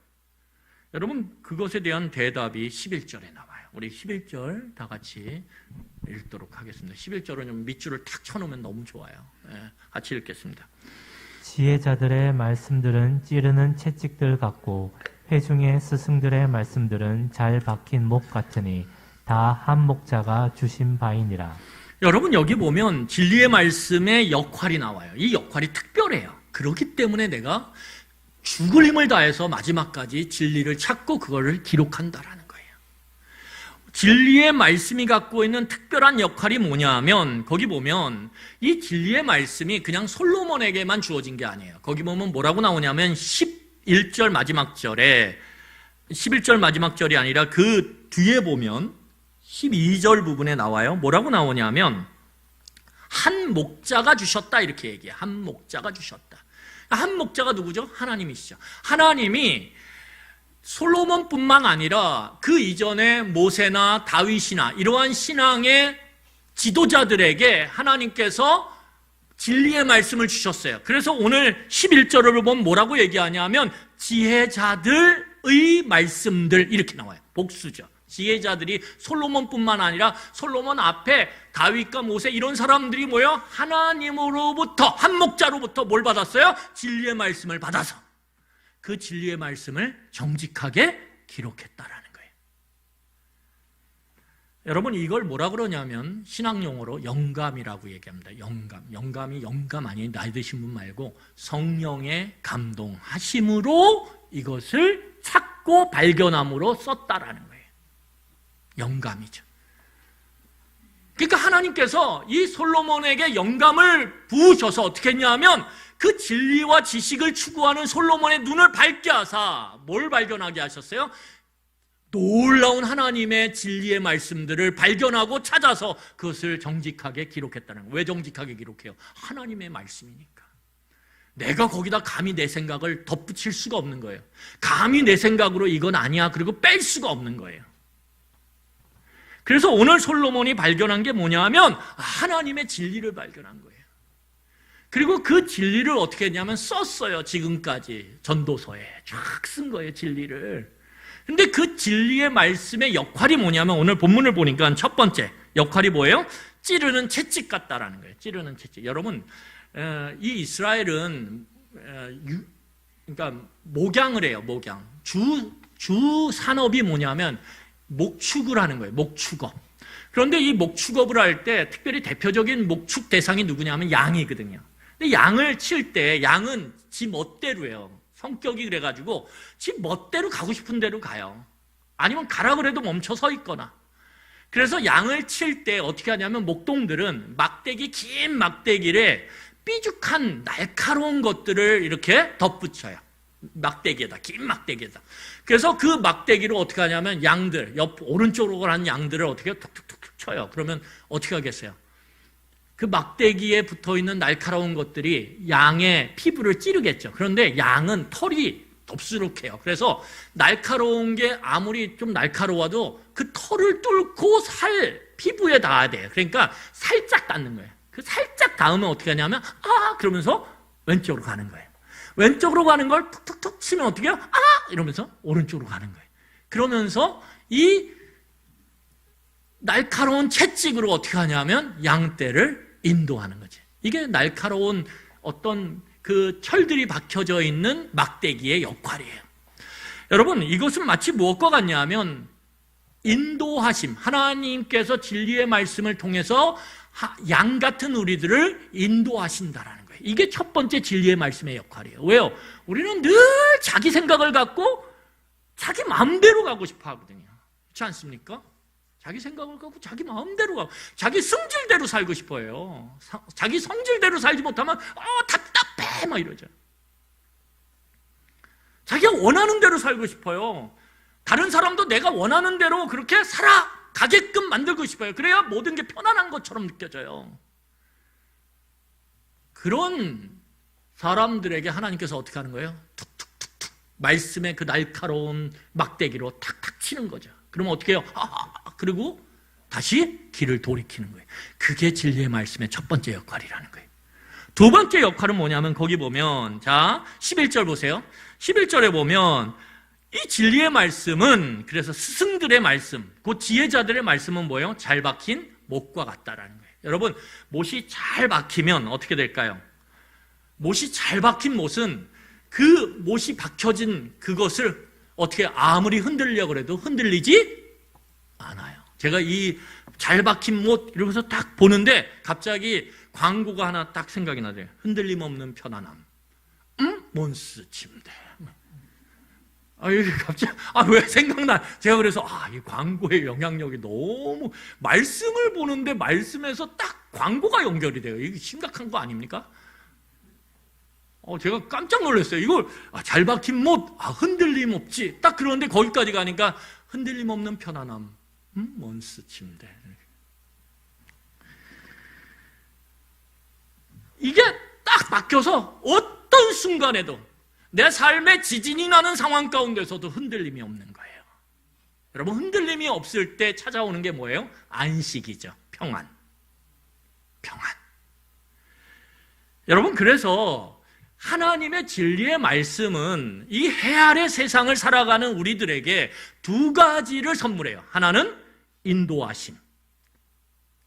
여러분, 그것에 대한 대답이 11절에 나와요. 우리 11절 다 같이 읽도록 하겠습니다. 11절은 좀 밑줄을 탁 쳐놓으면 너무 좋아요. 같이 읽겠습니다. 지혜자들의 말씀들은 찌르는 채찍들 같고 회중의 스승들의 말씀들은 잘 박힌 목 같으니 다 한 목자가 주신 바이니라. 여러분, 여기 보면 진리의 말씀의 역할이 나와요. 이 역할이 특별해요. 그렇기 때문에 내가 죽을 힘을 다해서 마지막까지 진리를 찾고 그거를 기록한다라는 거예요. 진리의 말씀이 갖고 있는 특별한 역할이 뭐냐 하면 거기 보면 이 진리의 말씀이 그냥 솔로몬에게만 주어진 게 아니에요. 거기 보면 뭐라고 나오냐면 11절 마지막 절에 11절 마지막 절이 아니라 그 뒤에 보면 12절 부분에 나와요. 뭐라고 나오냐면 한 목자가 주셨다 이렇게 얘기해요. 한 목자가 주셨다. 한 목자가 누구죠? 하나님이시죠. 하나님이 솔로몬뿐만 아니라 그 이전에 모세나 다윗이나 이러한 신앙의 지도자들에게 하나님께서 진리의 말씀을 주셨어요. 그래서 오늘 11절을 보면 뭐라고 얘기하냐면 지혜자들의 말씀들 이렇게 나와요. 복수죠. 지혜자들이 솔로몬뿐만 아니라 솔로몬 앞에 다윗과 모세 이런 사람들이 뭐예요? 하나님으로부터 한 목자로부터 뭘 받았어요? 진리의 말씀을 받아서 그 진리의 말씀을 정직하게 기록했다라는 거예요. 여러분 이걸 뭐라 그러냐면 신학용어로 영감이라고 얘기합니다. 영감이 영감 아닌 나이 드신 분 말고 성령의 감동하심으로 이것을 찾고 발견함으로 썼다라는 거예요. 영감이죠. 그러니까 하나님께서 이 솔로몬에게 영감을 부으셔서 어떻게 했냐면 그 진리와 지식을 추구하는 솔로몬의 눈을 밝게 하사 뭘 발견하게 하셨어요? 놀라운 하나님의 진리의 말씀들을 발견하고 찾아서 그것을 정직하게 기록했다는 거예요. 왜 정직하게 기록해요? 하나님의 말씀이니까. 내가 거기다 감히 내 생각을 덧붙일 수가 없는 거예요. 감히 내 생각으로 이건 아니야 그리고 뺄 수가 없는 거예요. 그래서 오늘 솔로몬이 발견한 게 뭐냐 하면 하나님의 진리를 발견한 거예요. 그리고 그 진리를 어떻게 했냐면 썼어요. 지금까지 전도서에 쫙 쓴 거예요. 진리를. 근데 그 진리의 말씀의 역할이 뭐냐면 오늘 본문을 보니까 첫 번째 역할이 뭐예요? 찌르는 채찍 같다라는 거예요. 찌르는 채찍. 여러분 이 이스라엘은 그러니까 목양을 해요. 목양. 주 산업이 뭐냐면 목축을 하는 거예요. 목축업. 그런데 이 목축업을 할 때 특별히 대표적인 목축 대상이 누구냐면 양이거든요. 근데 양을 칠 때 양은 지 멋대로 해요. 성격이 그래가지고 지 멋대로 가고 싶은 대로 가요. 아니면 가라 그래도 멈춰 서 있거나. 그래서 양을 칠 때 어떻게 하냐면 목동들은 막대기, 긴 막대기에 삐죽한 날카로운 것들을 이렇게 덧붙여요. 막대기에다, 긴 막대기에다. 그래서 그 막대기로 어떻게 하냐면 양들, 오른쪽으로 가는 양들을 어떻게 툭툭툭 쳐요. 그러면 어떻게 하겠어요? 그 막대기에 붙어 있는 날카로운 것들이 양의 피부를 찌르겠죠. 그런데 양은 털이 덥수룩해요. 그래서 날카로운 게 아무리 좀 날카로워도 그 털을 뚫고 피부에 닿아야 돼요. 그러니까 살짝 닿는 거예요. 그 살짝 닿으면 어떻게 하냐면 그러면서 왼쪽으로 가는 거예요. 왼쪽으로 가는 걸 툭툭툭 치면 어떻게 해요? 이러면서 오른쪽으로 가는 거예요. 그러면서 이 날카로운 채찍으로 어떻게 하냐면 양떼를 인도하는 거지. 이게 날카로운 어떤 그 철들이 박혀져 있는 막대기의 역할이에요. 여러분, 이것은 마치 무엇과 같냐면 인도하심, 하나님께서 진리의 말씀을 통해서 양 같은 우리들을 인도하신다라는 거예요. 이게 첫 번째 진리의 말씀의 역할이에요. 왜요? 우리는 늘 자기 생각을 갖고 자기 마음대로 가고 싶어 하거든요. 그렇지 않습니까? 자기 생각을 갖고 자기 마음대로 가고 자기 성질대로 살고 싶어요. 자기 성질대로 살지 못하면 답답해 막 이러죠. 자기가 원하는 대로 살고 싶어요. 다른 사람도 내가 원하는 대로 그렇게 살아가게끔 만들고 싶어요. 그래야 모든 게 편안한 것처럼 느껴져요. 그런 사람들에게 하나님께서 어떻게 하는 거예요? 툭툭툭툭 말씀의 그 날카로운 막대기로 탁탁 치는 거죠. 그러면 어떻게 해요? 그리고 다시 길을 돌이키는 거예요. 그게 진리의 말씀의 첫 번째 역할이라는 거예요. 두 번째 역할은 뭐냐면 거기 보면 11절 보세요. 11절에 보면 이 진리의 말씀은 그래서 스승들의 말씀, 그 지혜자들의 말씀은 뭐예요? 잘 박힌 못과 같다라는 거예요. 여러분, 못이 잘 박히면 어떻게 될까요? 못이 잘 박힌 못은 그 못이 박혀진 그것을 어떻게 아무리 흔들려고 해도 흔들리지 않아요. 제가 이 잘 박힌 못 이러면서 딱 보는데 갑자기 광고가 하나 딱 생각이 나요. 흔들림 없는 편안함. 몬스 침대. 이게 갑자기 왜 생각나? 제가 그래서 이 광고의 영향력이 너무 말씀을 보는데 말씀에서 딱 광고가 연결이 돼요. 이게 심각한 거 아닙니까? 제가 깜짝 놀랐어요. 이걸 잘 박힌 못, 흔들림 없지. 딱 그러는데 거기까지 가니까 흔들림 없는 편안함. 몬스 침대. 이게 딱 박혀서 어떤 순간에도 내 삶에 지진이 나는 상황 가운데서도 흔들림이 없는 거예요. 여러분, 흔들림이 없을 때 찾아오는 게 뭐예요? 안식이죠. 평안. 여러분, 그래서 하나님의 진리의 말씀은 이 해 아래 세상을 살아가는 우리들에게 두 가지를 선물해요. 하나는 인도하심,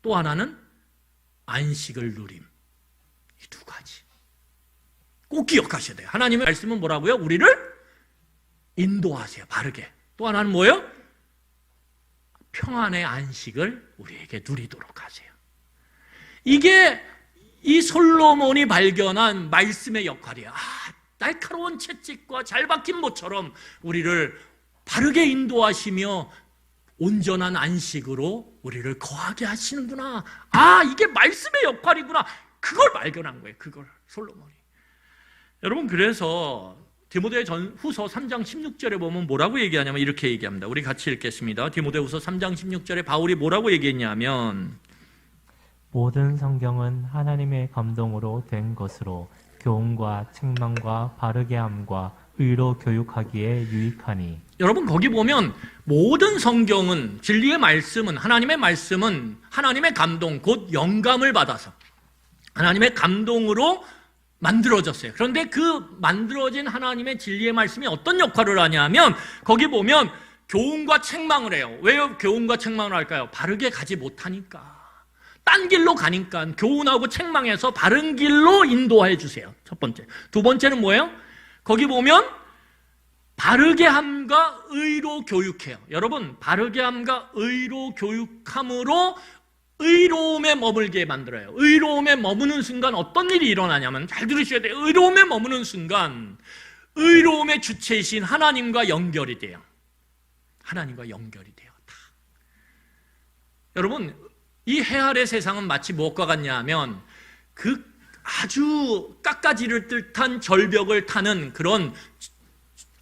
또 하나는 안식을 누림. 이 두 가지 꼭 기억하셔야 돼요. 하나님의 말씀은 뭐라고요? 우리를 인도하세요. 바르게. 또 하나는 뭐예요? 평안의 안식을 우리에게 누리도록 하세요. 이게 이 솔로몬이 발견한 말씀의 역할이에요. 날카로운 채찍과 잘 박힌 못처럼 우리를 바르게 인도하시며 온전한 안식으로 우리를 거하게 하시는구나. 이게 말씀의 역할이구나. 그걸 발견한 거예요. 그걸 솔로몬이. 여러분, 그래서 디모데후서 3장 16절에 보면 뭐라고 얘기하냐면 이렇게 얘기합니다. 우리 같이 읽겠습니다. 디모데후서 3장 16절에 바울이 뭐라고 얘기했냐면 모든 성경은 하나님의 감동으로 된 것으로 교훈과 책망과 바르게 함과 의로 교육하기에 유익하니. 여러분, 거기 보면 모든 성경은 진리의 말씀은 하나님의 말씀은 하나님의 감동 곧 영감을 받아서 하나님의 감동으로 만들어졌어요. 그런데 그 만들어진 하나님의 진리의 말씀이 어떤 역할을 하냐면 거기 보면 교훈과 책망을 해요. 왜 교훈과 책망을 할까요? 바르게 가지 못하니까. 딴 길로 가니까 교훈하고 책망해서 바른 길로 인도해 주세요. 첫 번째. 두 번째는 뭐예요? 거기 보면 바르게 함과 의로 교육해요. 여러분, 바르게 함과 의로 교육함으로 의로움에 머물게 만들어요. 의로움에 머무는 순간 어떤 일이 일어나냐면 잘 들으셔야 돼요. 의로움에 머무는 순간 의로움의 주체이신 하나님과 연결이 돼요. 하나님과 연결이 돼요. 여러분, 이 해 아래 세상은 마치 무엇과 같냐 하면 그 아주 깎아지를 듯한 절벽을 타는 그런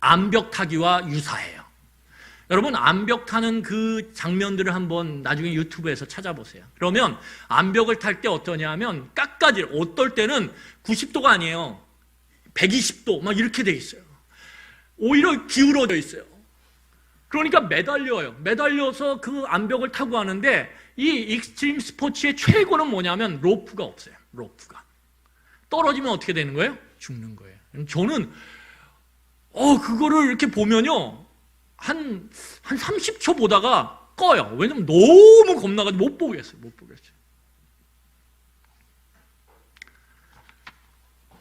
암벽 타기와 유사해요. 여러분, 암벽 타는 그 장면들을 한번 나중에 유튜브에서 찾아보세요. 그러면 암벽을 탈 때 어떠냐 하면 깎아질, 어떨 때는 90도가 아니에요. 120도 막 이렇게 돼 있어요. 오히려 기울어져 있어요. 그러니까 매달려요. 매달려서 그 암벽을 타고 하는데 이 익스트림 스포츠의 최고는 뭐냐면 로프가 없어요. 로프가. 떨어지면 어떻게 되는 거예요? 죽는 거예요. 저는 그거를 이렇게 보면요. 한 30초 보다가 꺼요. 왜냐면 너무 겁나가지고 못 보겠어요.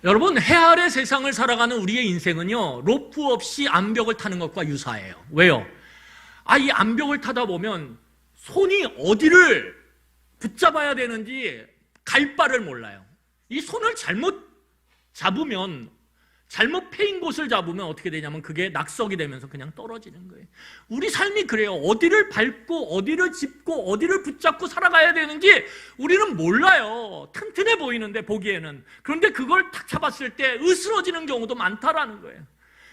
여러분, 해 아래 세상을 살아가는 우리의 인생은요, 로프 없이 암벽을 타는 것과 유사해요. 왜요? 이 암벽을 타다 보면 손이 어디를 붙잡아야 되는지 갈 바를 몰라요. 이 손을 잘못 잡으면, 잘못 패인 곳을 잡으면 어떻게 되냐면 그게 낙석이 되면서 그냥 떨어지는 거예요. 우리 삶이 그래요. 어디를 밟고 어디를 짚고 어디를 붙잡고 살아가야 되는지 우리는 몰라요. 튼튼해 보이는데 보기에는. 그런데 그걸 탁 잡았을 때 으스러지는 경우도 많다라는 거예요.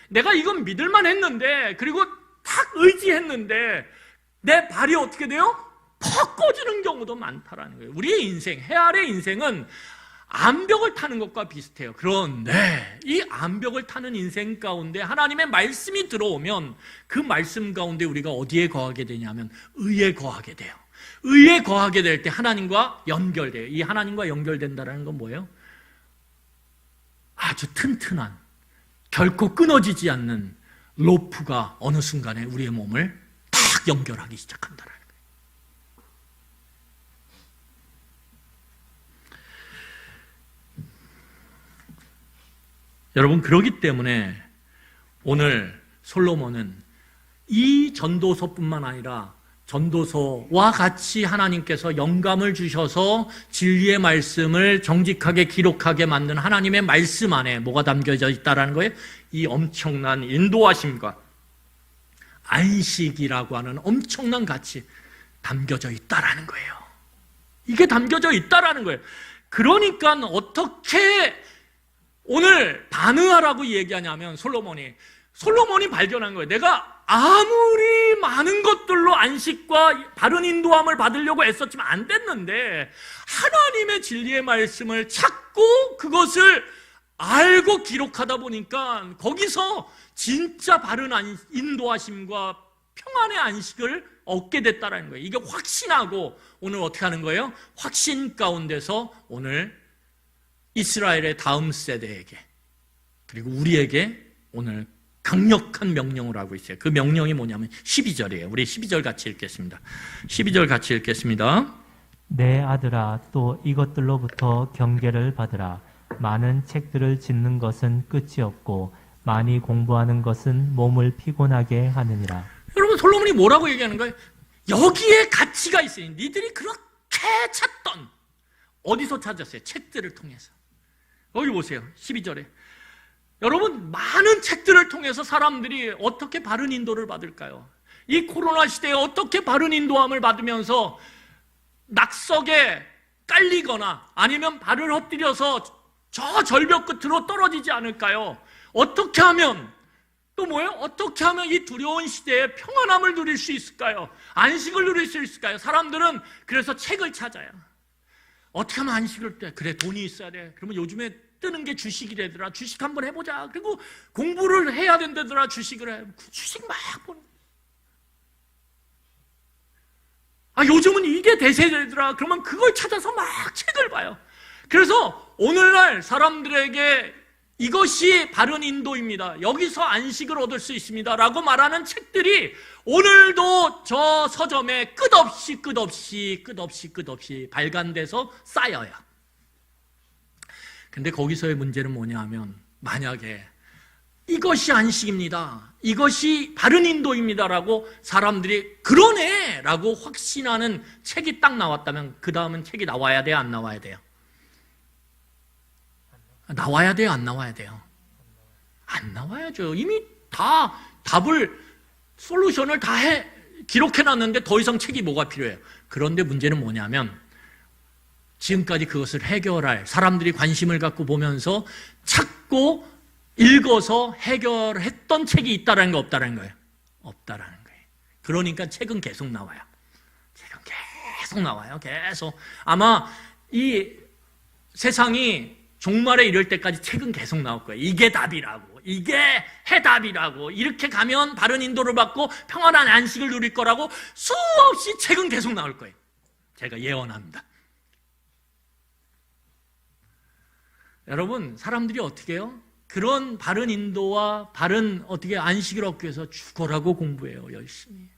내가 이건 믿을만 했는데, 그리고 탁 의지했는데 내 발이 어떻게 돼요? 퍽 꺼지는 경우도 많다라는 거예요. 우리의 인생, 해 아래 인생은 암벽을 타는 것과 비슷해요. 그런데 이 암벽을 타는 인생 가운데 하나님의 말씀이 들어오면 그 말씀 가운데 우리가 어디에 거하게 되냐면 의에 거하게 돼요. 의에 거하게 될 때 하나님과 연결돼요. 이 하나님과 연결된다는 건 뭐예요? 아주 튼튼한, 결코 끊어지지 않는 로프가 어느 순간에 우리의 몸을 딱 연결하기 시작한다는 거예요. 여러분, 그러기 때문에 오늘 솔로몬은 이 전도서뿐만 아니라 전도서와 같이 하나님께서 영감을 주셔서 진리의 말씀을 정직하게 기록하게 만든 하나님의 말씀 안에 뭐가 담겨져 있다는 거예요? 이 엄청난 인도하심과 안식이라고 하는 엄청난 가치 담겨져 있다라는 거예요. 이게 담겨져 있다라는 거예요. 그러니까 어떻게 오늘 반응하라고 얘기하냐면 솔로몬이 발견한 거예요. 내가 아무리 많은 것들로 안식과 바른 인도함을 받으려고 애썼지만 안 됐는데 하나님의 진리의 말씀을 찾고 그것을 알고 기록하다 보니까 거기서 진짜 바른 인도하심과 평안의 안식을 얻게 됐다는 거예요. 이게 확신하고 오늘 어떻게 하는 거예요? 확신 가운데서 오늘 이스라엘의 다음 세대에게 그리고 우리에게 오늘 강력한 명령을 하고 있어요. 그 명령이 뭐냐면 12절이에요. 우리 12절 같이 읽겠습니다. 12절 같이 읽겠습니다. 내 아들아, 또 이것들로부터 경계를 받으라. 많은 책들을 짓는 것은 끝이 없고 많이 공부하는 것은 몸을 피곤하게 하느니라. 여러분, 솔로몬이 뭐라고 얘기하는 거예요? 여기에 가치가 있어요. 니들이 그렇게 찾던, 어디서 찾았어요? 책들을 통해서. 여기 보세요. 12절에. 여러분, 많은 책들을 통해서 사람들이 어떻게 바른 인도를 받을까요? 이 코로나 시대에 어떻게 바른 인도함을 받으면서 낙석에 깔리거나 아니면 발을 헛디뎌서 저 절벽 끝으로 떨어지지 않을까요? 어떻게 하면, 또 뭐예요? 어떻게 하면 이 두려운 시대에 평안함을 누릴 수 있을까요? 안식을 누릴 수 있을까요? 사람들은 그래서 책을 찾아요. 어떻게 하면 안식을 때? 그래, 돈이 있어야 돼. 그러면 요즘에 뜨는 게 주식이래더라. 주식 한번 해보자. 그리고 공부를 해야 된다더라. 주식을 해. 주식 막 보는. 요즘은 이게 대세되더라. 그러면 그걸 찾아서 막 책을 봐요. 그래서 오늘날 사람들에게 이것이 바른 인도입니다. 여기서 안식을 얻을 수 있습니다. 라고 말하는 책들이 오늘도 저 서점에 끝없이 발간돼서 쌓여요. 근데 거기서의 문제는 뭐냐 하면 만약에 이것이 안식입니다. 이것이 바른 인도입니다라고 사람들이 그러네 라고 확신하는 책이 딱 나왔다면 그 다음은 책이 나와야 돼요? 안 나와야 돼요? 나와야 돼요? 안 나와야 돼요? 안 나와야죠. 이미 다 답을, 솔루션을 다 기록해놨는데 더 이상 책이 뭐가 필요해요? 그런데 문제는 뭐냐면 지금까지 그것을 해결할 사람들이 관심을 갖고 보면서 찾고 읽어서 해결했던 책이 있다라는 거 없다라는 거예요? 없다라는 거예요. 그러니까 책은 계속 나와요. 책은 계속 나와요. 계속. 아마 이 세상이 종말에 이를 때까지 책은 계속 나올 거예요. 이게 답이라고, 이게 해답이라고, 이렇게 가면 바른 인도를 받고 평안한 안식을 누릴 거라고 수없이 책은 계속 나올 거예요. 제가 예언합니다. 여러분, 사람들이 어떻게 해요? 그런 바른 인도와 바른 어떻게 안식을 얻기 위해서 죽어라고 공부해요, 열심히.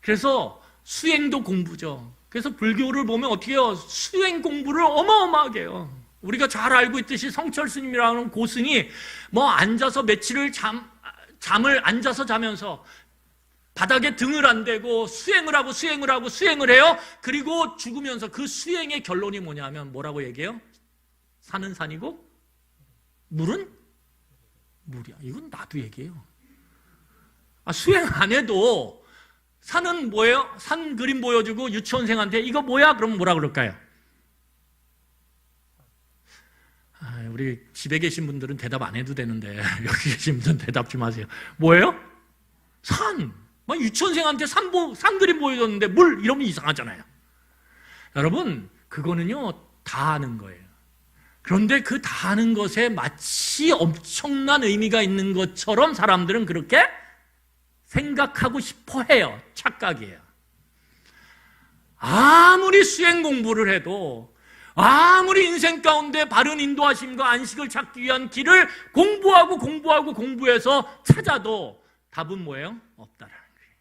그래서 수행도 공부죠. 그래서 불교를 보면 어떻게 해요? 수행 공부를 어마어마하게 해요. 우리가 잘 알고 있듯이 성철 스님이라는 고승이 뭐 앉아서 며칠을 잠을 앉아서 자면서 바닥에 등을 안 대고 수행을 해요. 그리고 죽으면서 그 수행의 결론이 뭐냐면 뭐라고 얘기해요? 산은 산이고 물은 물이야. 이건 나도 얘기해요. 수행 안 해도 산은 뭐예요? 산 그림 보여주고 유치원생한테 이거 뭐야? 그럼 뭐라 그럴까요? 우리 집에 계신 분들은 대답 안 해도 되는데 여기 계신 분들은 대답 좀 하세요. 뭐예요? 산. 유치원생한테 산 그림 보여줬는데 물 이러면 이상하잖아요. 여러분, 그거는요 다 아는 거예요. 그런데 그 다 아는 것에 마치 엄청난 의미가 있는 것처럼 사람들은 그렇게 생각하고 싶어 해요. 착각이에요. 아무리 수행 공부를 해도, 아무리 인생 가운데 바른 인도하심과 안식을 찾기 위한 길을 공부해서 찾아도 답은 뭐예요? 없다라는 거예요.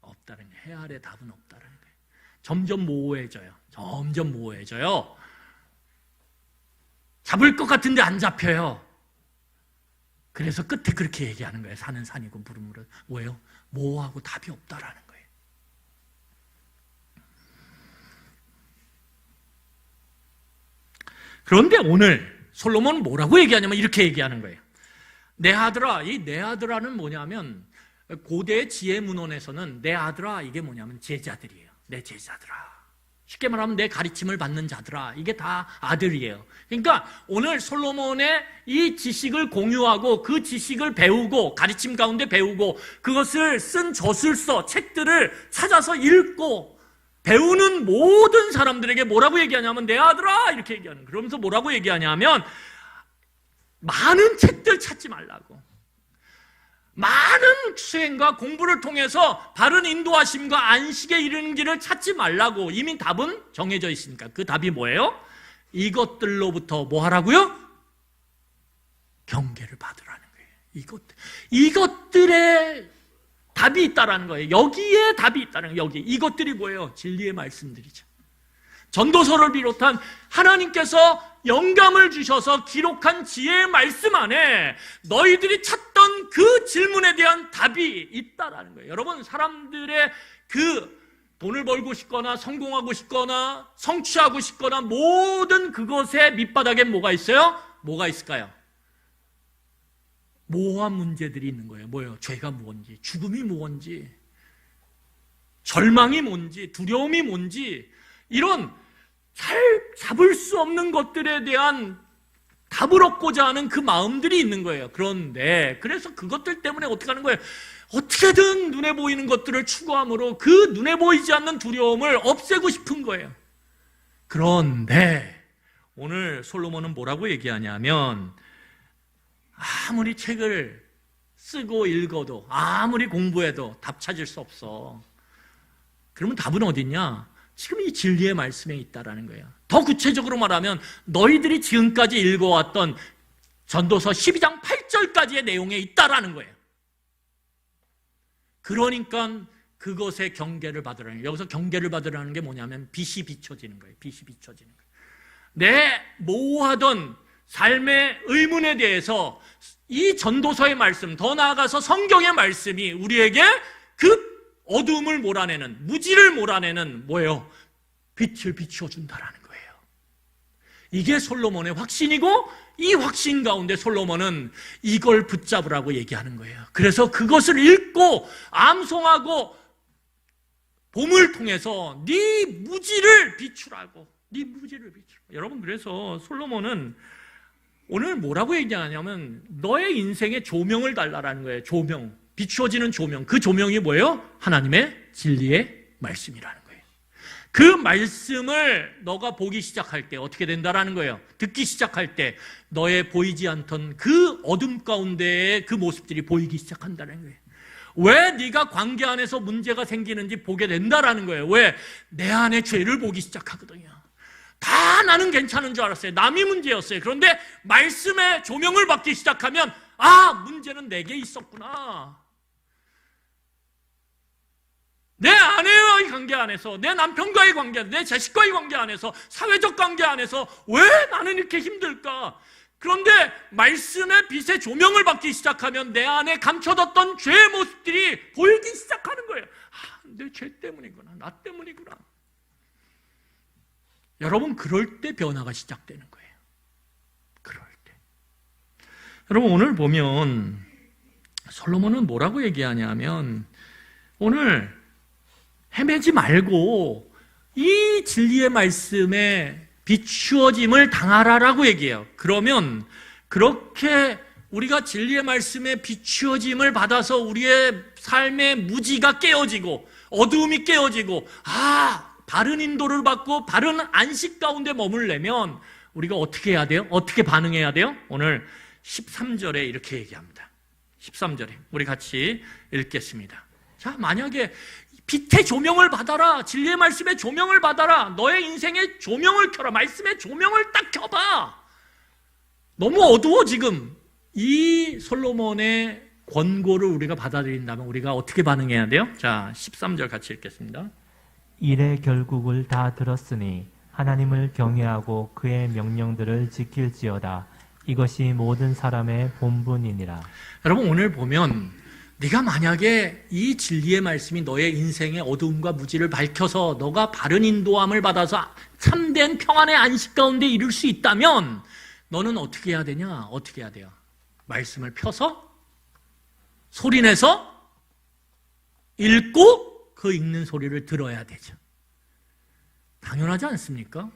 없다라는 거예요. 해 아래 답은 없다라는 거예요. 점점 모호해져요. 잡을 것 같은데 안 잡혀요. 그래서 끝에 그렇게 얘기하는 거예요. 산은 산이고 물은 물은. 뭐예요? 모호하고 답이 없다라는 거예요. 그런데 오늘 솔로몬은 뭐라고 얘기하냐면 이렇게 얘기하는 거예요. 내 아들아, 이 내 아들아는 뭐냐면 고대 지혜 문헌에서는 내 아들아 이게 뭐냐면 제자들이에요. 내 제자들아. 쉽게 말하면 내 가르침을 받는 자들아. 이게 다 아들이에요. 그러니까 오늘 솔로몬의 이 지식을 공유하고 그 지식을 배우고 가르침 가운데 배우고 그것을 쓴 저술서, 책들을 찾아서 읽고 배우는 모든 사람들에게 뭐라고 얘기하냐면 내 아들아 이렇게 얘기하는 거예요. 그러면서 뭐라고 얘기하냐면 많은 책들 찾지 말라고. 많은 수행과 공부를 통해서 바른 인도하심과 안식에 이르는 길을 찾지 말라고. 이미 답은 정해져 있으니까. 그 답이 뭐예요? 이것들로부터 뭐 하라고요? 경계를 받으라는 거예요. 이것들의 답이 있다라는 거예요. 여기에 답이 있다는 거예요. 이것들이 뭐예요? 진리의 말씀들이죠. 전도서를 비롯한 하나님께서 영감을 주셔서 기록한 지혜의 말씀 안에 너희들이 찾던 그 질문에 대한 답이 있다라는 거예요. 여러분, 사람들의 그 돈을 벌고 싶거나 성공하고 싶거나 성취하고 싶거나 모든 그것의 밑바닥에 뭐가 있어요? 뭐가 있을까요? 모호한 문제들이 있는 거예요. 뭐예요? 죄가 뭔지, 죽음이 뭔지, 절망이 뭔지, 두려움이 뭔지, 이런 잘 잡을 수 없는 것들에 대한 답을 얻고자 하는 그 마음들이 있는 거예요. 그런데 그래서 그것들 때문에 어떻게 하는 거예요? 어떻게든 눈에 보이는 것들을 추구함으로 그 눈에 보이지 않는 두려움을 없애고 싶은 거예요. 그런데 오늘 솔로몬은 뭐라고 얘기하냐면 아무리 책을 쓰고 읽어도 아무리 공부해도 답 찾을 수 없어. 그러면 답은 어디 있냐? 지금 이 진리의 말씀에 있다라는 거예요. 더 구체적으로 말하면 너희들이 지금까지 읽어왔던 전도서 12장 8절까지의 내용에 있다라는 거예요. 그러니까 그것의 경계를 받으라는 거예요. 여기서 경계를 받으라는 게 뭐냐면 빛이 비춰지는 거예요. 빛이 비춰지는 거예요. 내 모호하던 삶의 의문에 대해서 이 전도서의 말씀, 더 나아가서 성경의 말씀이 우리에게 그 어둠을 몰아내는, 무지를 몰아내는 뭐예요? 빛을 비춰준다라는 거예요. 이게 솔로몬의 확신이고 이 확신 가운데 솔로몬은 이걸 붙잡으라고 얘기하는 거예요. 그래서 그것을 읽고 암송하고 봄을 통해서 네 무지를 비추라고. 네 무지를 비추라고. 여러분, 그래서 솔로몬은 오늘 뭐라고 얘기하냐면 너의 인생에 조명을 달라라는 거예요. 조명. 비추어지는 조명. 그 조명이 뭐예요? 하나님의 진리의 말씀이라는 거예요. 그 말씀을 너가 보기 시작할 때 어떻게 된다라는 거예요. 듣기 시작할 때 너의 보이지 않던 그 어둠 가운데의 그 모습들이 보이기 시작한다는 거예요. 왜 네가 관계 안에서 문제가 생기는지 보게 된다라는 거예요. 왜? 내 안에 죄를 보기 시작하거든요. 다 나는 괜찮은 줄 알았어요. 남이 문제였어요. 그런데 말씀의 조명을 받기 시작하면 문제는 내게 있었구나. 내 아내와의 관계 안에서, 내 남편과의 관계 안에서, 내 자식과의 관계 안에서, 사회적 관계 안에서 왜 나는 이렇게 힘들까? 그런데 말씀의 빛의 조명을 받기 시작하면 내 안에 감춰뒀던 죄의 모습들이 보이기 시작하는 거예요. 내 죄 때문이구나. 나 때문이구나. 여러분, 그럴 때 변화가 시작되는 거예요. 그럴 때. 여러분, 오늘 보면 솔로몬은 뭐라고 얘기하냐면 오늘 헤매지 말고 이 진리의 말씀에 비추어짐을 당하라라고 얘기해요. 그러면 그렇게 우리가 진리의 말씀에 비추어짐을 받아서 우리의 삶의 무지가 깨어지고 어두움이 깨어지고 바른 인도를 받고 바른 안식 가운데 머물려면 우리가 어떻게 해야 돼요? 어떻게 반응해야 돼요? 오늘 13절에 이렇게 얘기합니다. 13절에 우리 같이 읽겠습니다. 자, 만약에 빛의 조명을 받아라. 진리의 말씀의 조명을 받아라. 너의 인생의 조명을 켜라. 말씀의 조명을 딱 켜봐. 너무 어두워 지금. 이 솔로몬의 권고를 우리가 받아들인다면 우리가 어떻게 반응해야 돼요? 자, 13절 같이 읽겠습니다. 일의 결국을 다 들었으니 하나님을 경외하고 그의 명령들을 지킬지어다. 이것이 모든 사람의 본분이니라. 여러분, 오늘 보면 네가 만약에 이 진리의 말씀이 너의 인생의 어두움과 무지를 밝혀서 너가 바른 인도함을 받아서 참된 평안의 안식 가운데 이룰 수 있다면 너는 어떻게 해야 되냐? 어떻게 해야 돼요? 말씀을 펴서 소리내서 읽고 그 읽는 소리를 들어야 되죠. 당연하지 않습니까?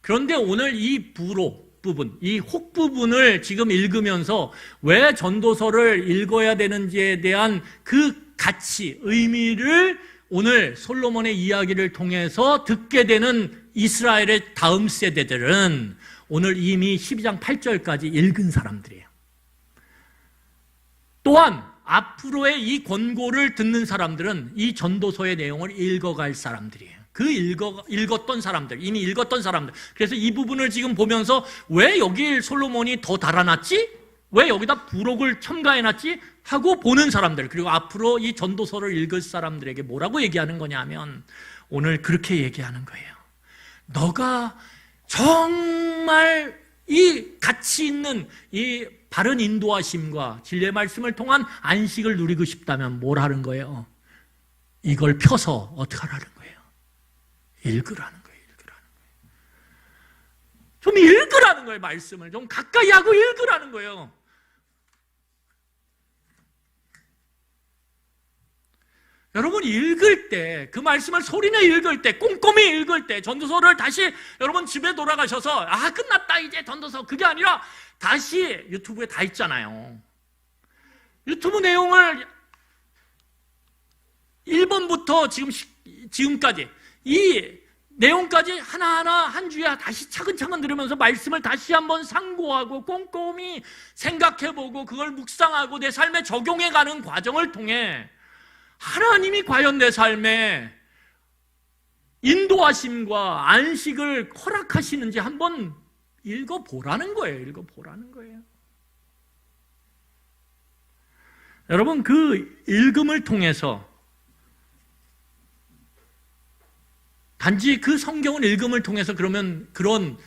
그런데 오늘 이 부분, 이 혹 부분을 지금 읽으면서 왜 전도서를 읽어야 되는지에 대한 그 가치, 의미를 오늘 솔로몬의 이야기를 통해서 듣게 되는 이스라엘의 다음 세대들은 오늘 이미 12장 8절까지 읽은 사람들이에요. 또한 앞으로의 이 권고를 듣는 사람들은 이 전도서의 내용을 읽어갈 사람들이에요. 읽었던 사람들, 이미 읽었던 사람들. 그래서 이 부분을 지금 보면서 왜 여기 솔로몬이 더 달아놨지? 왜 여기다 부록을 첨가해놨지? 하고 보는 사람들, 그리고 앞으로 이 전도서를 읽을 사람들에게 뭐라고 얘기하는 거냐 하면 오늘 그렇게 얘기하는 거예요. 너가 정말 이 가치 있는 이 바른 인도하심과 진리의 말씀을 통한 안식을 누리고 싶다면 뭘 하는 거예요? 이걸 펴서 어떻게 하라는 거예요? 읽으라는 거예요. 좀 읽으라는 거예요. 말씀을 좀 가까이 하고 읽으라는 거예요. 여러분, 읽을 때, 그 말씀을 소리내 읽을 때, 꼼꼼히 읽을 때, 전도서를 다시 여러분 집에 돌아가셔서 끝났다 이제 전도서, 그게 아니라 다시 유튜브에 다 있잖아요. 유튜브 내용을 1번부터 지금까지 이 내용까지 하나하나 한 주에 다시 차근차근 들으면서 말씀을 다시 한번 상고하고 꼼꼼히 생각해보고 그걸 묵상하고 내 삶에 적용해가는 과정을 통해 하나님이 과연 내 삶에 인도하심과 안식을 허락하시는지 한번 읽어보라는 거예요. 여러분, 그 읽음을 통해서 단지 그 성경을 읽음을 통해서 그러면 그런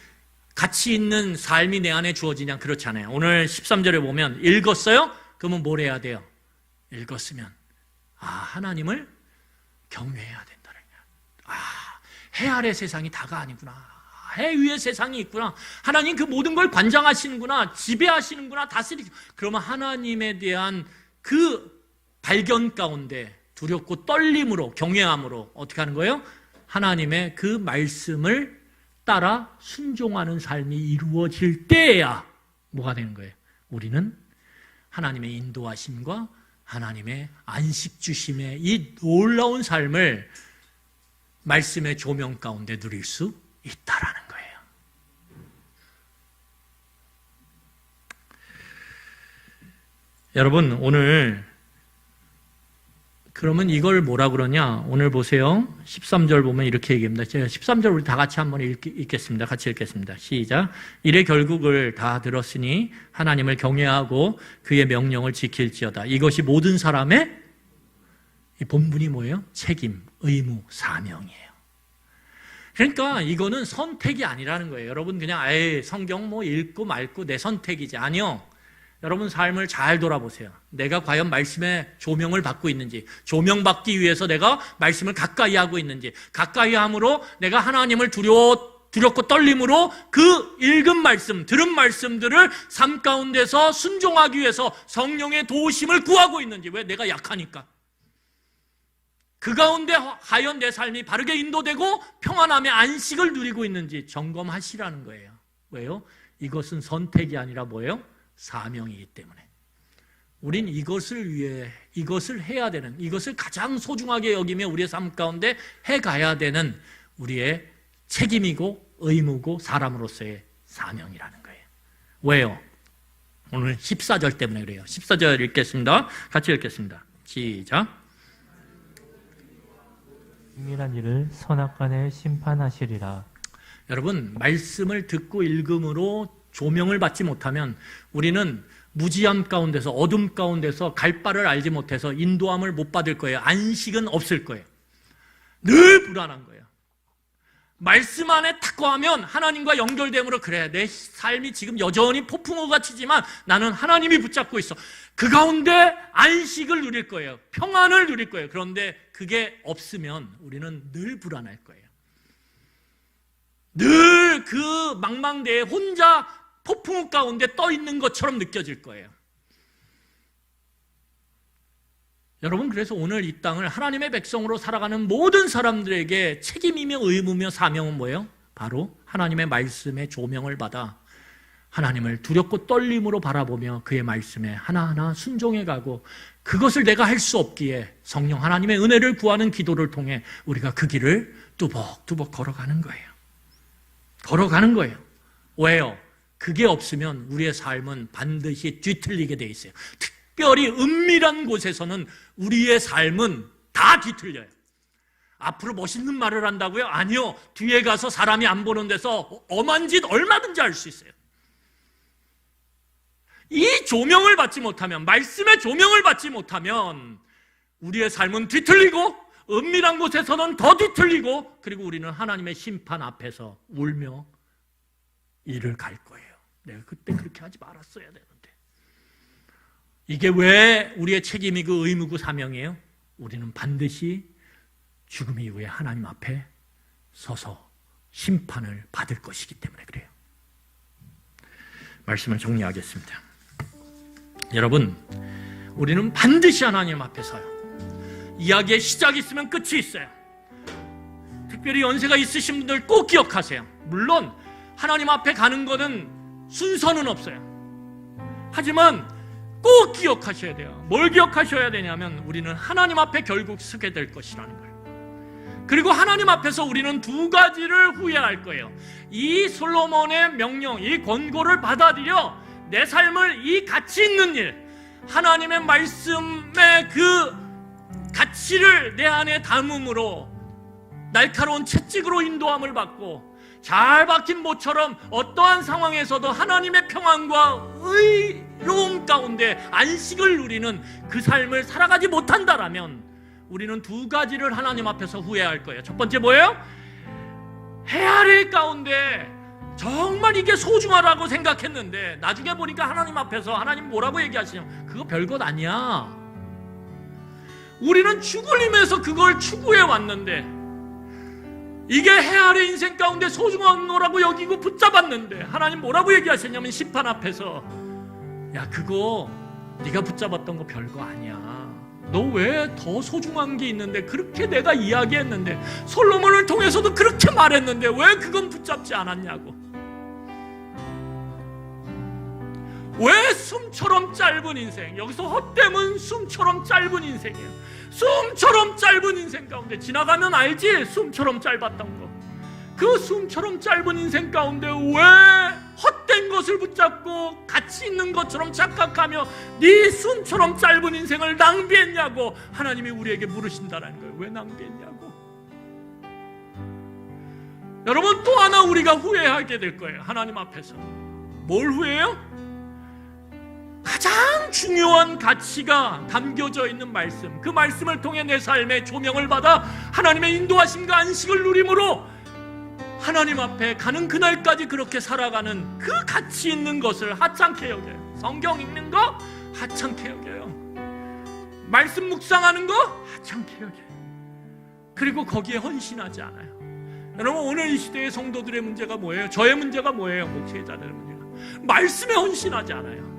가치 있는 삶이 내 안에 주어지냐? 그렇지 않아요. 오늘 13절에 보면 읽었어요? 그러면 뭘 해야 돼요? 읽었으면 하나님을 경외해야 된다는 거야. 해 아래 세상이 다가 아니구나. 해 위에 세상이 있구나. 하나님 그 모든 걸 관장하시는구나. 지배하시는구나. 다스리고. 그러면 하나님에 대한 그 발견 가운데 두렵고 떨림으로, 경외함으로 어떻게 하는 거예요? 하나님의 그 말씀을 따라 순종하는 삶이 이루어질 때야 뭐가 되는 거예요? 우리는 하나님의 인도하심과 하나님의 안식 주심의 이 놀라운 삶을 말씀의 조명 가운데 누릴 수 있다라는 거예요. 여러분, 오늘 그러면 이걸 뭐라 그러냐? 오늘 보세요. 13절 보면 이렇게 얘기합니다. 13절 우리 다 같이 한번 읽겠습니다. 같이 읽겠습니다. 시작. 이래 결국을 다 들었으니 하나님을 경외하고 그의 명령을 지킬지어다. 이것이 모든 사람의 이 본분이 뭐예요? 책임, 의무, 사명이에요. 그러니까 이거는 선택이 아니라는 거예요. 여러분 그냥 성경 뭐 읽고 말고 내 선택이지. 아니요. 여러분 삶을 잘 돌아보세요. 내가 과연 말씀의 조명을 받고 있는지, 조명받기 위해서 내가 말씀을 가까이 하고 있는지, 가까이 함으로 내가 하나님을 두렵고 떨림으로 그 읽은 말씀, 들은 말씀들을 삶 가운데서 순종하기 위해서 성령의 도우심을 구하고 있는지. 왜? 내가 약하니까. 그 가운데 과연 내 삶이 바르게 인도되고 평안함의 안식을 누리고 있는지 점검하시라는 거예요. 왜요? 이것은 선택이 아니라 뭐예요? 사명이기 때문에 우린 이것을 위해 이것을 해야 되는, 이것을 가장 소중하게 여기며 우리의 삶 가운데 해가야 되는 우리의 책임이고 의무고 사람으로서의 사명이라는 거예요. 왜요? 오늘 14절 때문에 그래요. 14절 읽겠습니다. 같이 읽겠습니다. 시작. 은밀한 일을 선악간에 심판하시리라. 여러분, 말씀을 듣고 읽음으로 조명을 받지 못하면 우리는 무지함 가운데서, 어둠 가운데서 갈 바를 알지 못해서 인도함을 못 받을 거예요. 안식은 없을 거예요. 늘 불안한 거예요. 말씀 안에 탁 거하면 하나님과 연결됨으로, 그래 내 삶이 지금 여전히 폭풍우가 치지만 나는 하나님이 붙잡고 있어. 그 가운데 안식을 누릴 거예요. 평안을 누릴 거예요. 그런데 그게 없으면 우리는 늘 불안할 거예요. 늘 그 망망대해 혼자 폭풍우 가운데 떠 있는 것처럼 느껴질 거예요. 여러분, 그래서 오늘 이 땅을 하나님의 백성으로 살아가는 모든 사람들에게 책임이며 의무며 사명은 뭐예요? 바로 하나님의 말씀의 조명을 받아 하나님을 두렵고 떨림으로 바라보며 그의 말씀에 하나하나 순종해 가고, 그것을 내가 할 수 없기에 성령 하나님의 은혜를 구하는 기도를 통해 우리가 그 길을 뚜벅뚜벅 걸어가는 거예요. 걸어가는 거예요. 왜요? 그게 없으면 우리의 삶은 반드시 뒤틀리게 돼 있어요. 특별히 은밀한 곳에서는 우리의 삶은 다 뒤틀려요. 앞으로 멋있는 말을 한다고요? 아니요. 뒤에 가서 사람이 안 보는 데서 엄한 짓 얼마든지 할 수 있어요. 이 조명을 받지 못하면, 말씀의 조명을 받지 못하면 우리의 삶은 뒤틀리고 은밀한 곳에서는 더 뒤틀리고, 그리고 우리는 하나님의 심판 앞에서 울며 이를 갈 거예요. 내가 그때 그렇게 하지 말았어야 되는데. 이게 왜 우리의 책임이고 의무고 사명이에요? 우리는 반드시 죽음 이후에 하나님 앞에 서서 심판을 받을 것이기 때문에 그래요. 말씀을 정리하겠습니다. 여러분, 우리는 반드시 하나님 앞에 서요. 이야기의 시작이 있으면 끝이 있어요. 특별히 연세가 있으신 분들 꼭 기억하세요. 물론 하나님 앞에 가는 거는 순서는 없어요. 하지만 꼭 기억하셔야 돼요. 뭘 기억하셔야 되냐면 우리는 하나님 앞에 결국 서게 될 것이라는 거예요. 그리고 하나님 앞에서 우리는 두 가지를 후회할 거예요. 이 솔로몬의 명령, 이 권고를 받아들여 내 삶을 이 가치 있는 일, 하나님의 말씀의 그 가치를 내 안에 담음으로 날카로운 채찍으로 인도함을 받고 잘 박힌 모처럼 어떠한 상황에서도 하나님의 평안과 의로움 가운데 안식을 누리는 그 삶을 살아가지 못한다라면 우리는 두 가지를 하나님 앞에서 후회할 거예요. 첫 번째 뭐예요? 헤아릴 가운데 정말 이게 소중하다고 생각했는데 나중에 보니까 하나님 앞에서 하나님 뭐라고 얘기하시냐면 그거 별것 아니야. 우리는 죽을 힘에서 그걸 추구해 왔는데 이게 헤아려 인생 가운데 소중한 거라고 여기고 붙잡았는데 하나님 뭐라고 얘기하셨냐면 심판 앞에서 야 그거 네가 붙잡았던 거 별거 아니야. 너 왜 더 소중한 게 있는데 그렇게 내가 이야기했는데 솔로몬을 통해서도 그렇게 말했는데 왜 그건 붙잡지 않았냐고. 왜 숨처럼 짧은 인생, 여기서 헛됨은 숨처럼 짧은 인생이에요. 숨처럼 짧은 인생 가운데 지나가면 알지? 숨처럼 짧았던 거. 그 숨처럼 짧은 인생 가운데 왜 헛된 것을 붙잡고 가치 있는 것처럼 착각하며 네 숨처럼 짧은 인생을 낭비했냐고 하나님이 우리에게 물으신다는 거예요. 왜 낭비했냐고. 여러분, 또 하나 우리가 후회하게 될 거예요. 하나님 앞에서. 뭘 후회해요? 가장 중요한 가치가 담겨져 있는 말씀, 그 말씀을 통해 내 삶의 조명을 받아 하나님의 인도하심과 안식을 누림으로 하나님 앞에 가는 그날까지 그렇게 살아가는 그 가치 있는 것을 하찮게 여겨요. 성경 읽는 거 하찮게 여겨요. 말씀 묵상하는 거 하찮게 여겨요. 그리고 거기에 헌신하지 않아요. 여러분, 오늘 이 시대의 성도들의 문제가 뭐예요? 저의 문제가 뭐예요? 목회자들의 문제가 말씀에 헌신하지 않아요.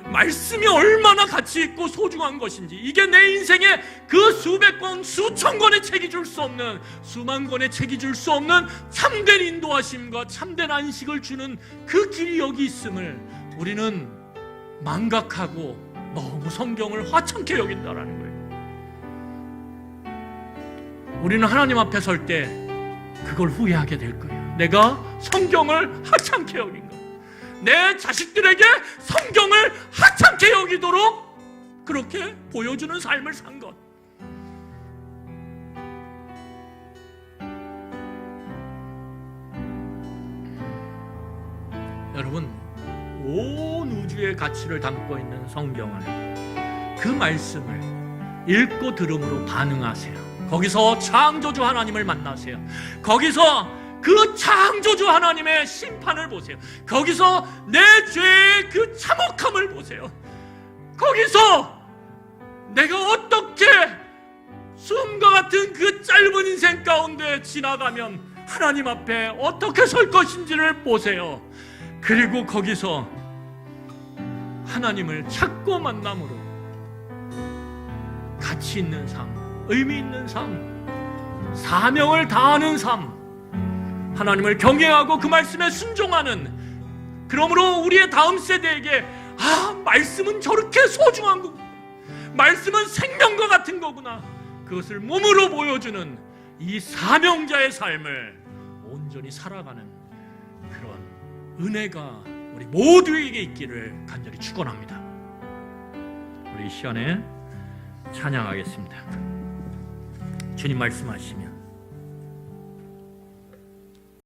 말씀이 얼마나 가치 있고 소중한 것인지, 이게 내 인생에 그 수백 권, 수천 권의 책이 줄 수 없는, 수만 권의 책이 줄 수 없는 참된 인도하심과 참된 안식을 주는 그 길이 여기 있음을 우리는 망각하고 너무 성경을 하찮게 여긴다라는 거예요. 우리는 하나님 앞에 설 때 그걸 후회하게 될 거예요. 내가 성경을 하찮게 여긴 거. 내 자식들에게 성경을 하찮게 여기도록 그렇게 보여주는 삶을 산 것. 여러분, 온 우주의 가치를 담고 있는 성경을, 그 말씀을 읽고 들음으로 반응하세요. 거기서 창조주 하나님을 만나세요. 거기서 그 창조주 하나님의 심판을 보세요. 거기서 내 죄의 그 참혹함을 보세요. 거기서 내가 어떻게 숨과 같은 그 짧은 인생 가운데 지나가면 하나님 앞에 어떻게 설 것인지를 보세요. 그리고 거기서 하나님을 찾고 만남으로 가치 있는 삶, 의미 있는 삶, 사명을 다하는 삶, 하나님을 경외하고 그 말씀에 순종하는, 그러므로 우리의 다음 세대에게 말씀은 저렇게 소중한 거구나, 말씀은 생명과 같은 거구나, 그것을 몸으로 보여주는 이 사명자의 삶을 온전히 살아가는 그런 은혜가 우리 모두에게 있기를 간절히 축원합니다. 우리 이 시간에 찬양하겠습니다. 주님 말씀하시며